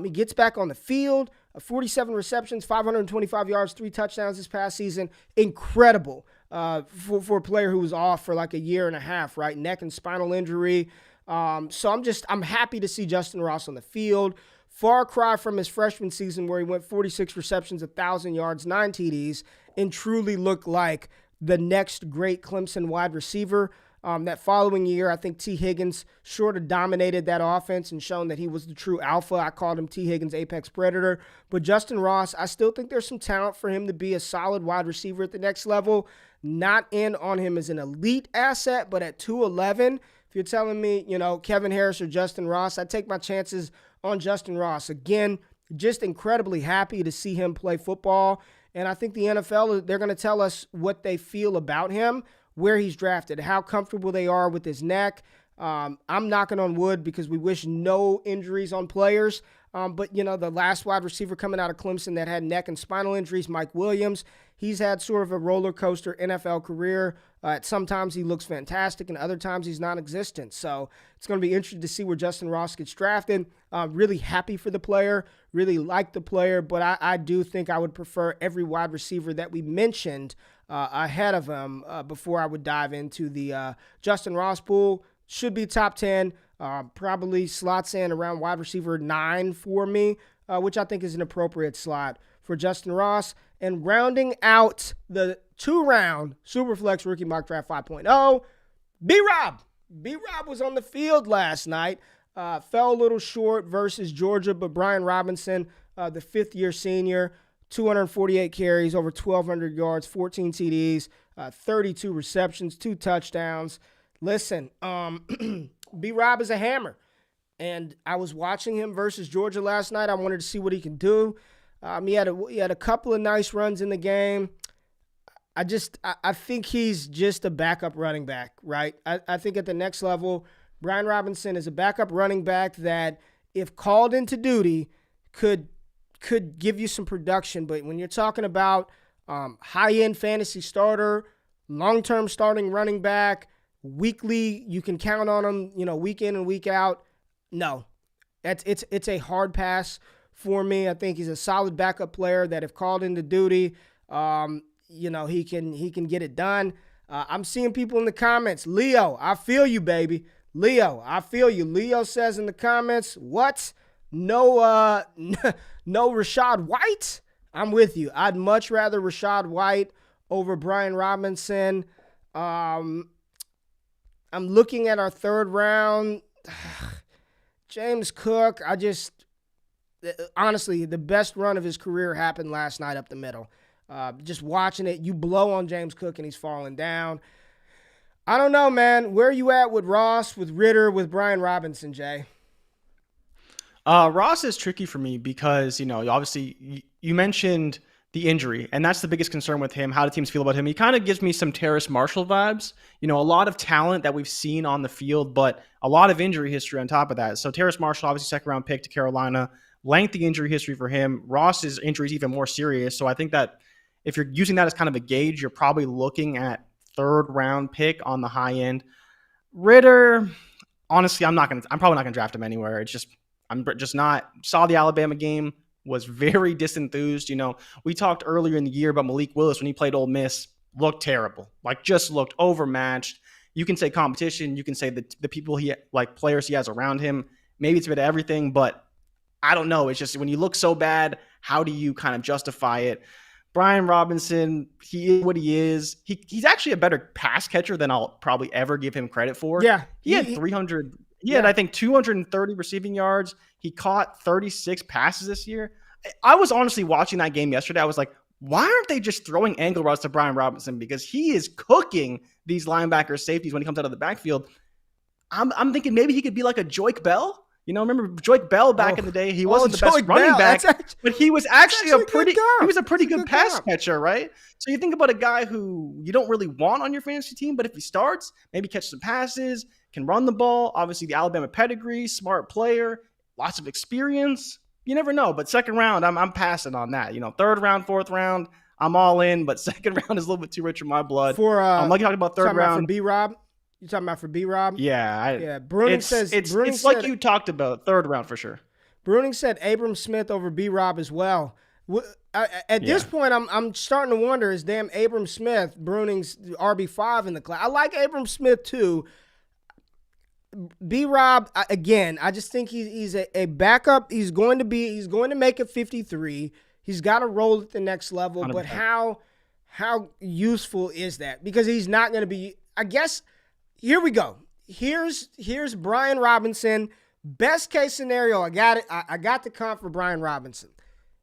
He gets back on the field, 47 receptions, 525 yards, 3 touchdowns this past season. Incredible for a player who was off for like a year and a half, right? Neck and spinal injury. So I'm happy to see Justyn Ross on the field. Far cry from his freshman season where he went 46 receptions, 1,000 yards, 9 TDs, and truly looked like the next great Clemson wide receiver. That following year, I think T. Higgins sort of dominated that offense and shown that he was the true alpha. I called him T. Higgins apex predator. But Justyn Ross, I still think there's some talent for him to be a solid wide receiver at the next level. Not in on him as an elite asset, but at 211, if you're telling me, Kevin Harris or Justyn Ross, I'd take my chances on Justyn Ross. Again, just incredibly happy to see him play football. And I think the NFL, they're going to tell us what they feel about him, where he's drafted, how comfortable they are with his neck. I'm knocking on wood because we wish no injuries on players. But, the last wide receiver coming out of Clemson that had neck and spinal injuries, Mike Williams, he's had sort of a roller coaster NFL career. At sometimes he looks fantastic and other times he's non-existent. So it's going to be interesting to see where Justyn Ross gets drafted. Really happy for the player, really like the player, but I do think I would prefer every wide receiver that we mentioned ahead of him before I would dive into the Justyn Ross pool. Should be top 10, probably slots in around wide receiver 9 for me, which I think is an appropriate slot for Justyn Ross. And rounding out the 2-round Superflex Rookie Mock Draft 5.0, B-Rob. B-Rob was on the field last night. Fell a little short versus Georgia, but Brian Robinson, the fifth-year senior, 248 carries, over 1,200 yards, 14 TDs, 32 receptions, 2 touchdowns. Listen, B-Rob is a hammer, and I was watching him versus Georgia last night. I wanted to see what he can do. He had a couple of nice runs in the game. I think he's just a backup running back, right? I think at the next level, Brian Robinson is a backup running back that, if called into duty, could give you some production. But when you're talking about high-end fantasy starter, long-term starting running back, weekly, you can count on him, week in and week out. No, it's a hard pass for me. I think he's a solid backup player that, if called into duty, he can get it done. I'm seeing people in the comments, Leo, I feel you, baby. Leo, I feel you. Leo says in the comments, what? No Rashad White? I'm with you. I'd much rather Rashad White over Brian Robinson. I'm looking at our third round. James Cook, honestly, the best run of his career happened last night up the middle. Just watching it, you blow on James Cook and he's falling down. I don't know, man. Where are you at with Ross, with Ritter, with Brian Robinson, Jay? Ross is tricky for me because, obviously you mentioned the injury, and that's the biggest concern with him. How do teams feel about him? He kind of gives me some Terrace Marshall vibes. A lot of talent that we've seen on the field, but a lot of injury history on top of that. So Terrace Marshall, obviously second-round pick to Carolina, lengthy injury history for him. Ross's injury is even more serious. So I think that if you're using that as kind of a gauge, you're probably looking at third-round pick on the high end. Ritter, honestly, I'm probably not gonna draft him anywhere. I'm just not. Saw the Alabama game, was very disenthused. We talked earlier in the year about Malik Willis when he played Ole Miss, looked terrible, just looked overmatched. You can say competition, you can say the people players he has around him. Maybe it's a bit of everything, but I don't know. It's just when you look so bad, how do you kind of justify it? Brian Robinson, he is what he is. He's actually a better pass catcher than I'll probably ever give him credit for. Yeah. He had 300. He had, I think, 230 receiving yards. He caught 36 passes this year. I was honestly watching that game yesterday. I was like, why aren't they just throwing angle routes to Brian Robinson? Because he is cooking these linebacker safeties when he comes out of the backfield. I'm thinking maybe he could be like a Joik Bell. Remember Joik Bell back in the day? He wasn't the best running back, but he was actually a pretty good pass catcher, right? So you think about a guy who you don't really want on your fantasy team, but if he starts, maybe catch some passes, can run the ball. Obviously, the Alabama pedigree, smart player, lots of experience. You never know. But second round, I'm passing on that. Third round, fourth round, I'm all in. But second round is a little bit too rich in my blood. For I'm like talking about third round. For B-Rob? You talking about for B-Rob? Yeah. Bruning says it's like you talked about, third round for sure. Bruning said Abram Smith over B-Rob as well. At this point, I'm starting to wonder, is damn Abram Smith Bruning's RB5 in the class? I like Abram Smith too. B-Rob, again, I just think he's a backup. He's going to make a 53. He's got to roll at the next level. 100%. But how useful is that? Because he's not going to be, I guess here we go. Here's Brian Robinson. Best case scenario, I got it. I got the comp for Brian Robinson.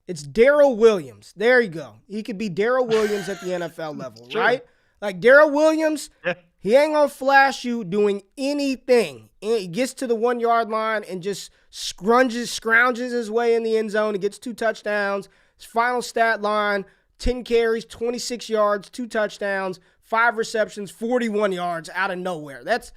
It's Darrell Williams. There you go. He could be Darrell Williams at the NFL level, Sure. right? Like Darrell Williams, Yeah. he ain't going to flash you doing anything. He gets to the 1 yard line and just scrounges his way in the end zone. He gets 2 touchdowns. His final stat line, 10 carries, 26 yards, 2 touchdowns, 5 receptions, 41 yards out of nowhere. That's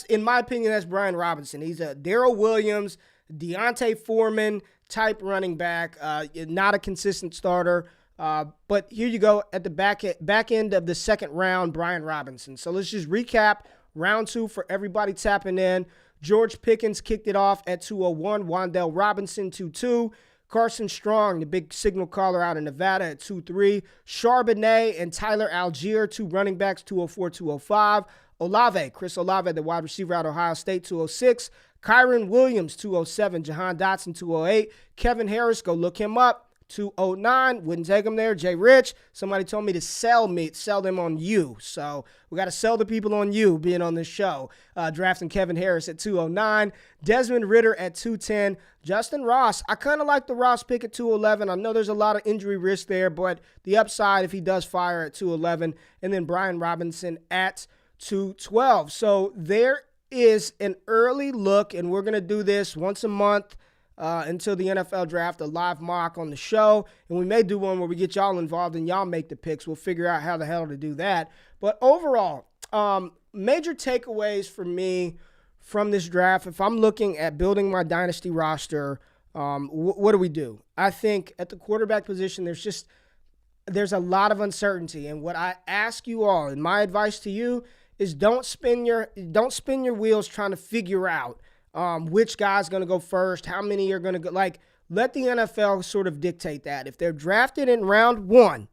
in my opinion, that's Brian Robinson. He's a Darrell Williams, Deontay Foreman type running back, not a consistent starter. But here you go at the back end of the second round, Brian Robinson. So let's just recap round 2 for everybody tapping in. George Pickens kicked it off at 201. Wan'Dale Robinson 2-2. Carson Strong, the big signal caller out of Nevada at 2-3. Cahrbonet and Tyler Allgeier, 2 running backs, 204, 205. Olave, Chris Olave, the wide receiver out of Ohio State, 206. Kyren Williams, 207. Jahan Dotson, 208. Kevin Harris, go look him up, 209. Wouldn't take him there. JRich, somebody told me to sell them on you. So we got to sell the people on you being on this show. Drafting Kevin Harris at 209. Desmond Ritter at 210. Justyn Ross, I kind of like the Ross pick at 211. I know there's a lot of injury risk there, but the upside if he does fire at 211. And then Brian Robinson at 212. So there is an early look, and we're going to do this once a month until the NFL draft, a live mock on the show. And we may do one where we get y'all involved and y'all make the picks. We'll figure out how the hell to do that. But overall, major takeaways for me from this draft, if I'm looking at building my dynasty roster, what do we do? I think at the quarterback position, there's a lot of uncertainty. And what I ask you all, and my advice to you, is don't spin your wheels trying to figure out which guy's going to go first, how many are going to go. Like, let the NFL sort of dictate that. If they're drafted in round 1,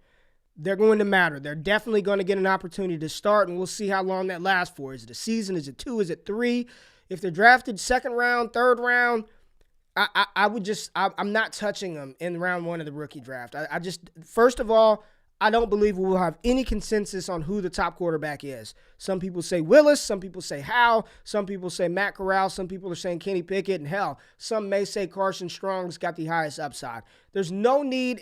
they're going to matter. They're definitely going to get an opportunity to start, and we'll see how long that lasts for. Is it a season? Is it 2? Is it 3? If they're drafted second round, third round, I'm not touching them in round 1 of the rookie draft. First of all, I don't believe we will have any consensus on who the top quarterback is. Some people say Willis, some people say Howe, some people say Matt Corral, some people are saying Kenny Pickett, and hell, some may say Carson Strong's got the highest upside. There's no need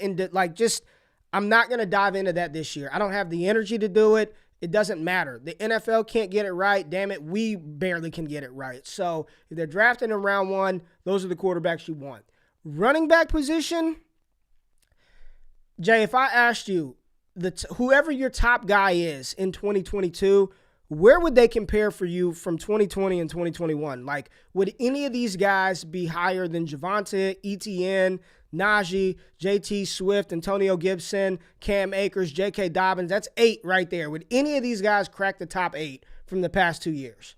I'm not going to dive into that this year. I don't have the energy to do it. It doesn't matter. The NFL can't get it right. Damn it, we barely can get it right. So if they're drafted in round 1, those are the quarterbacks you want. Running back position, Jay, if I asked you, whoever your top guy is in 2022, where would they compare for you from 2020 and 2021? Like, would any of these guys be higher than Javonte, Etienne, Najee, JT Swift, Antonio Gibson, Cam Akers, J.K. Dobbins? That's 8 right there. Would any of these guys crack the top 8 from the past 2 years?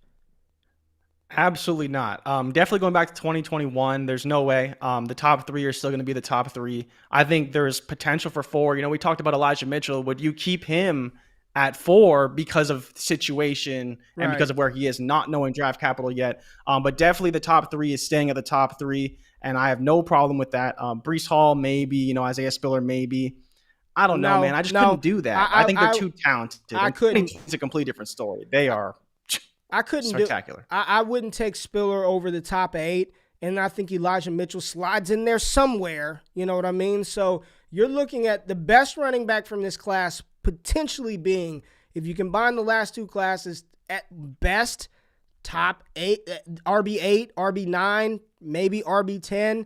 Absolutely not. Definitely going back to 2021, there's no way. The top 3 are still going to be the top 3. I think there's potential for 4. We talked about Elijah Mitchell. Would you keep him at 4 because of situation and because of where he is, not knowing draft capital yet? But definitely the top 3 is staying at the top 3, and I have no problem with that. Breece Hall, maybe. Isaiah Spiller, maybe. I don't know, man. I just couldn't do that. I think they're too talented. I couldn't. It's a completely different story. They are I couldn't spectacular. I wouldn't take Spiller over the top 8, and I think Elijah Mitchell slides in there somewhere. You know what I mean? So you're looking at the best running back from this class potentially being, if you combine the last 2 classes, at best top 8, RB8, RB9, maybe RB10.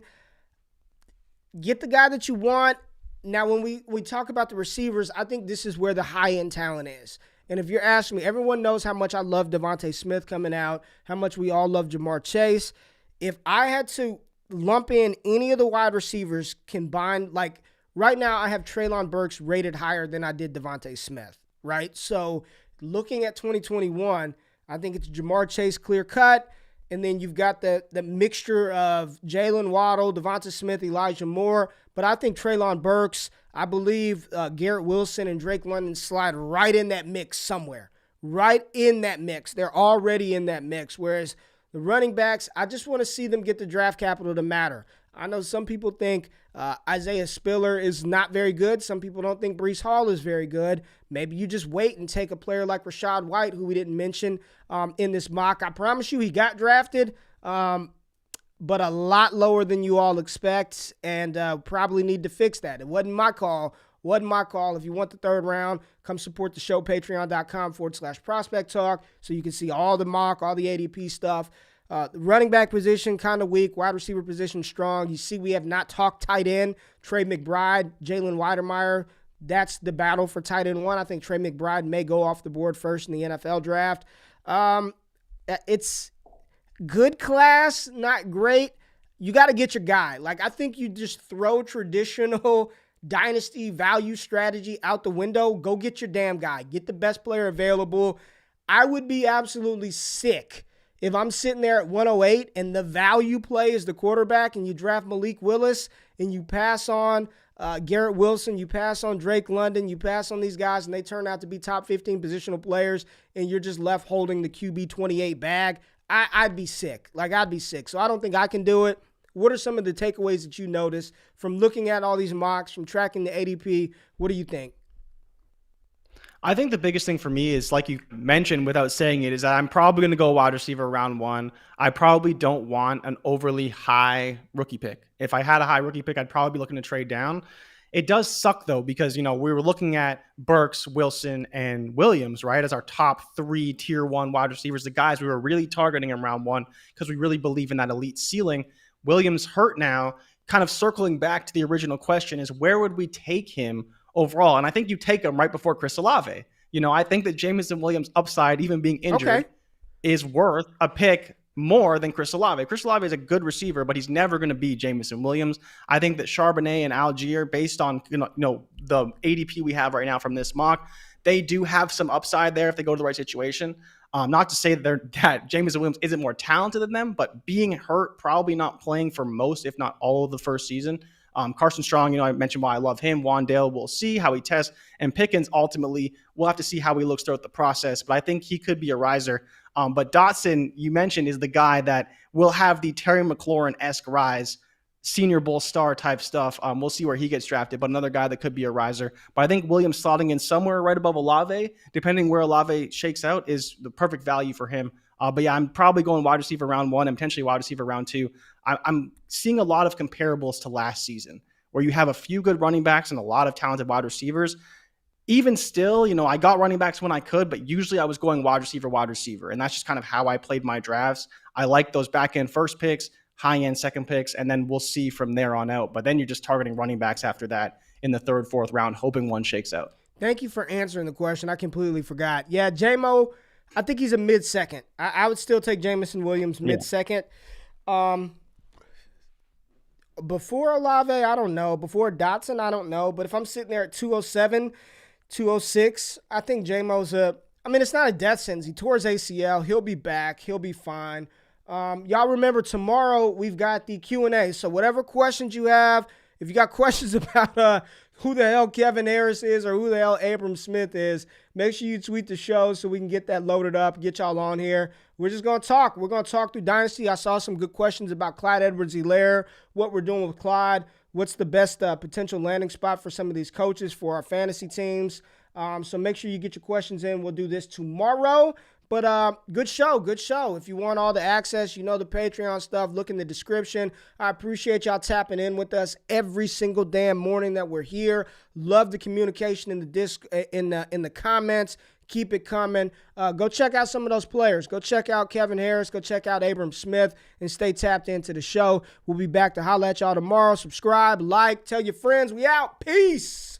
Get the guy that you want. Now, when we talk about the receivers, I think this is where the high-end talent is. And if you're asking me, everyone knows how much I love Devontae Smith coming out, how much we all love Jamar Chase. If I had to lump in any of the wide receivers combined, like right now I have Treylon Burks rated higher than I did Devontae Smith, right? So looking at 2021, I think it's Jamar Chase clear cut, and then you've got the mixture of Jalen Waddle, Devonta Smith, Elijah Moore. But I think Treylon Burks, I believe Garrett Wilson and Drake London slide right in that mix somewhere. Right in that mix. They're already in that mix. Whereas the running backs, I just want to see them get the draft capital to matter. I know some people think Isaiah Spiller is not very good. Some people don't think Breece Hall is very good. Maybe you just wait and take a player like Rachaad White, who we didn't mention in this mock. I promise you he got drafted, but a lot lower than you all expect, and probably need to fix that. It wasn't my call. If you want the third round, come support the show, patreon.com/prospect talk, so you can see all the mock, all the ADP stuff. The running back position kind of weak, wide receiver position strong. You see we have not talked tight end. Trey McBride, Jalen Weidermeyer, that's the battle for tight end 1. I think Trey McBride may go off the board first in the NFL draft. It's good class, not great. You got to get your guy. Like, I think you just throw traditional dynasty value strategy out the window. Go get your damn guy. Get the best player available. I would be absolutely sick if I'm sitting there at 108 and the value play is the quarterback and you draft Malik Willis and you pass on Garrett Wilson, you pass on Drake London, you pass on these guys and they turn out to be top 15 positional players and you're just left holding the QB 28 bag. I'd be sick. I'd be sick. So I don't think I can do it. What are some of the takeaways that you noticed from looking at all these mocks, from tracking the ADP? What do you think? I think the biggest thing for me is, like you mentioned without saying it, is that I'm probably going to go wide receiver round 1. I probably don't want an overly high rookie pick. If I had a high rookie pick, I'd probably be looking to trade down. It does suck, though, because, we were looking at Burks, Wilson, and Williams, right, as our top 3 tier 1 wide receivers, the guys we were really targeting in round 1 because we really believe in that elite ceiling. Williams hurt now. Kind of circling back to the original question is, where would we take him overall? And I think you take him right before Chris Olave. I think that Jameson Williams' upside, even being injured, is worth a pick more than Chris Olave. Chris Olave is a good receiver, but he's never going to be Jameson Williams. I think that Cahrbonet and Allgeier, based on the ADP we have right now from this mock, they do have some upside there if they go to the right situation. Not to say that Jameson Williams isn't more talented than them, but being hurt, probably not playing for most, if not all of the first season. Carson Strong, I mentioned why I love him. Wan'Dale, we'll see how he tests. And Pickens, ultimately, we'll have to see how he looks throughout the process. But I think he could be a riser. But Dotson, you mentioned, is the guy that will have the Terry McLaurin-esque rise, Senior Bowl star type stuff. We'll see where he gets drafted, but another guy that could be a riser. But I think Williams slotting in somewhere right above Olave, depending where Olave shakes out, is the perfect value for him. But yeah, I'm probably going wide receiver round 1 and potentially wide receiver round 2. I'm seeing a lot of comparables to last season where you have a few good running backs and a lot of talented wide receivers. Even still, I got running backs when I could, but usually I was going wide receiver. And that's just kind of how I played my drafts. I like those back-end first picks, high-end second picks, and then we'll see from there on out. But then you're just targeting running backs after that in the 3rd, 4th round, hoping one shakes out. Thank you for answering the question. I completely forgot. Yeah, J-Mo, I think he's a mid-second. I would still take Jameson Williams mid-second. Before Olave, I don't know. Before Dotson, I don't know. But if I'm sitting there at 207, 206, I think J-Mo's it's not a death sentence. He tore his ACL. He'll be back. He'll be fine. Y'all remember tomorrow we've got the Q&A. So whatever questions you have, if you got questions about who the hell Kevin Harris is or who the hell Abram Smith is, make sure you tweet the show so we can get that loaded up, get y'all on here. We're just going to talk. We're going to talk through Dynasty. I saw some good questions about Clyde Edwards-Helaire, what we're doing with Clyde, what's the best potential landing spot for some of these coaches for our fantasy teams. So make sure you get your questions in. We'll do this tomorrow. But good show. If you want all the access, the Patreon stuff, look in the description. I appreciate y'all tapping in with us every single damn morning that we're here. Love the communication in the comments. Keep it coming. Go check out some of those players. Go check out Kevin Harris. Go check out Abram Smith and stay tapped into the show. We'll be back to holler at y'all tomorrow. Subscribe, like, tell your friends. We out. Peace.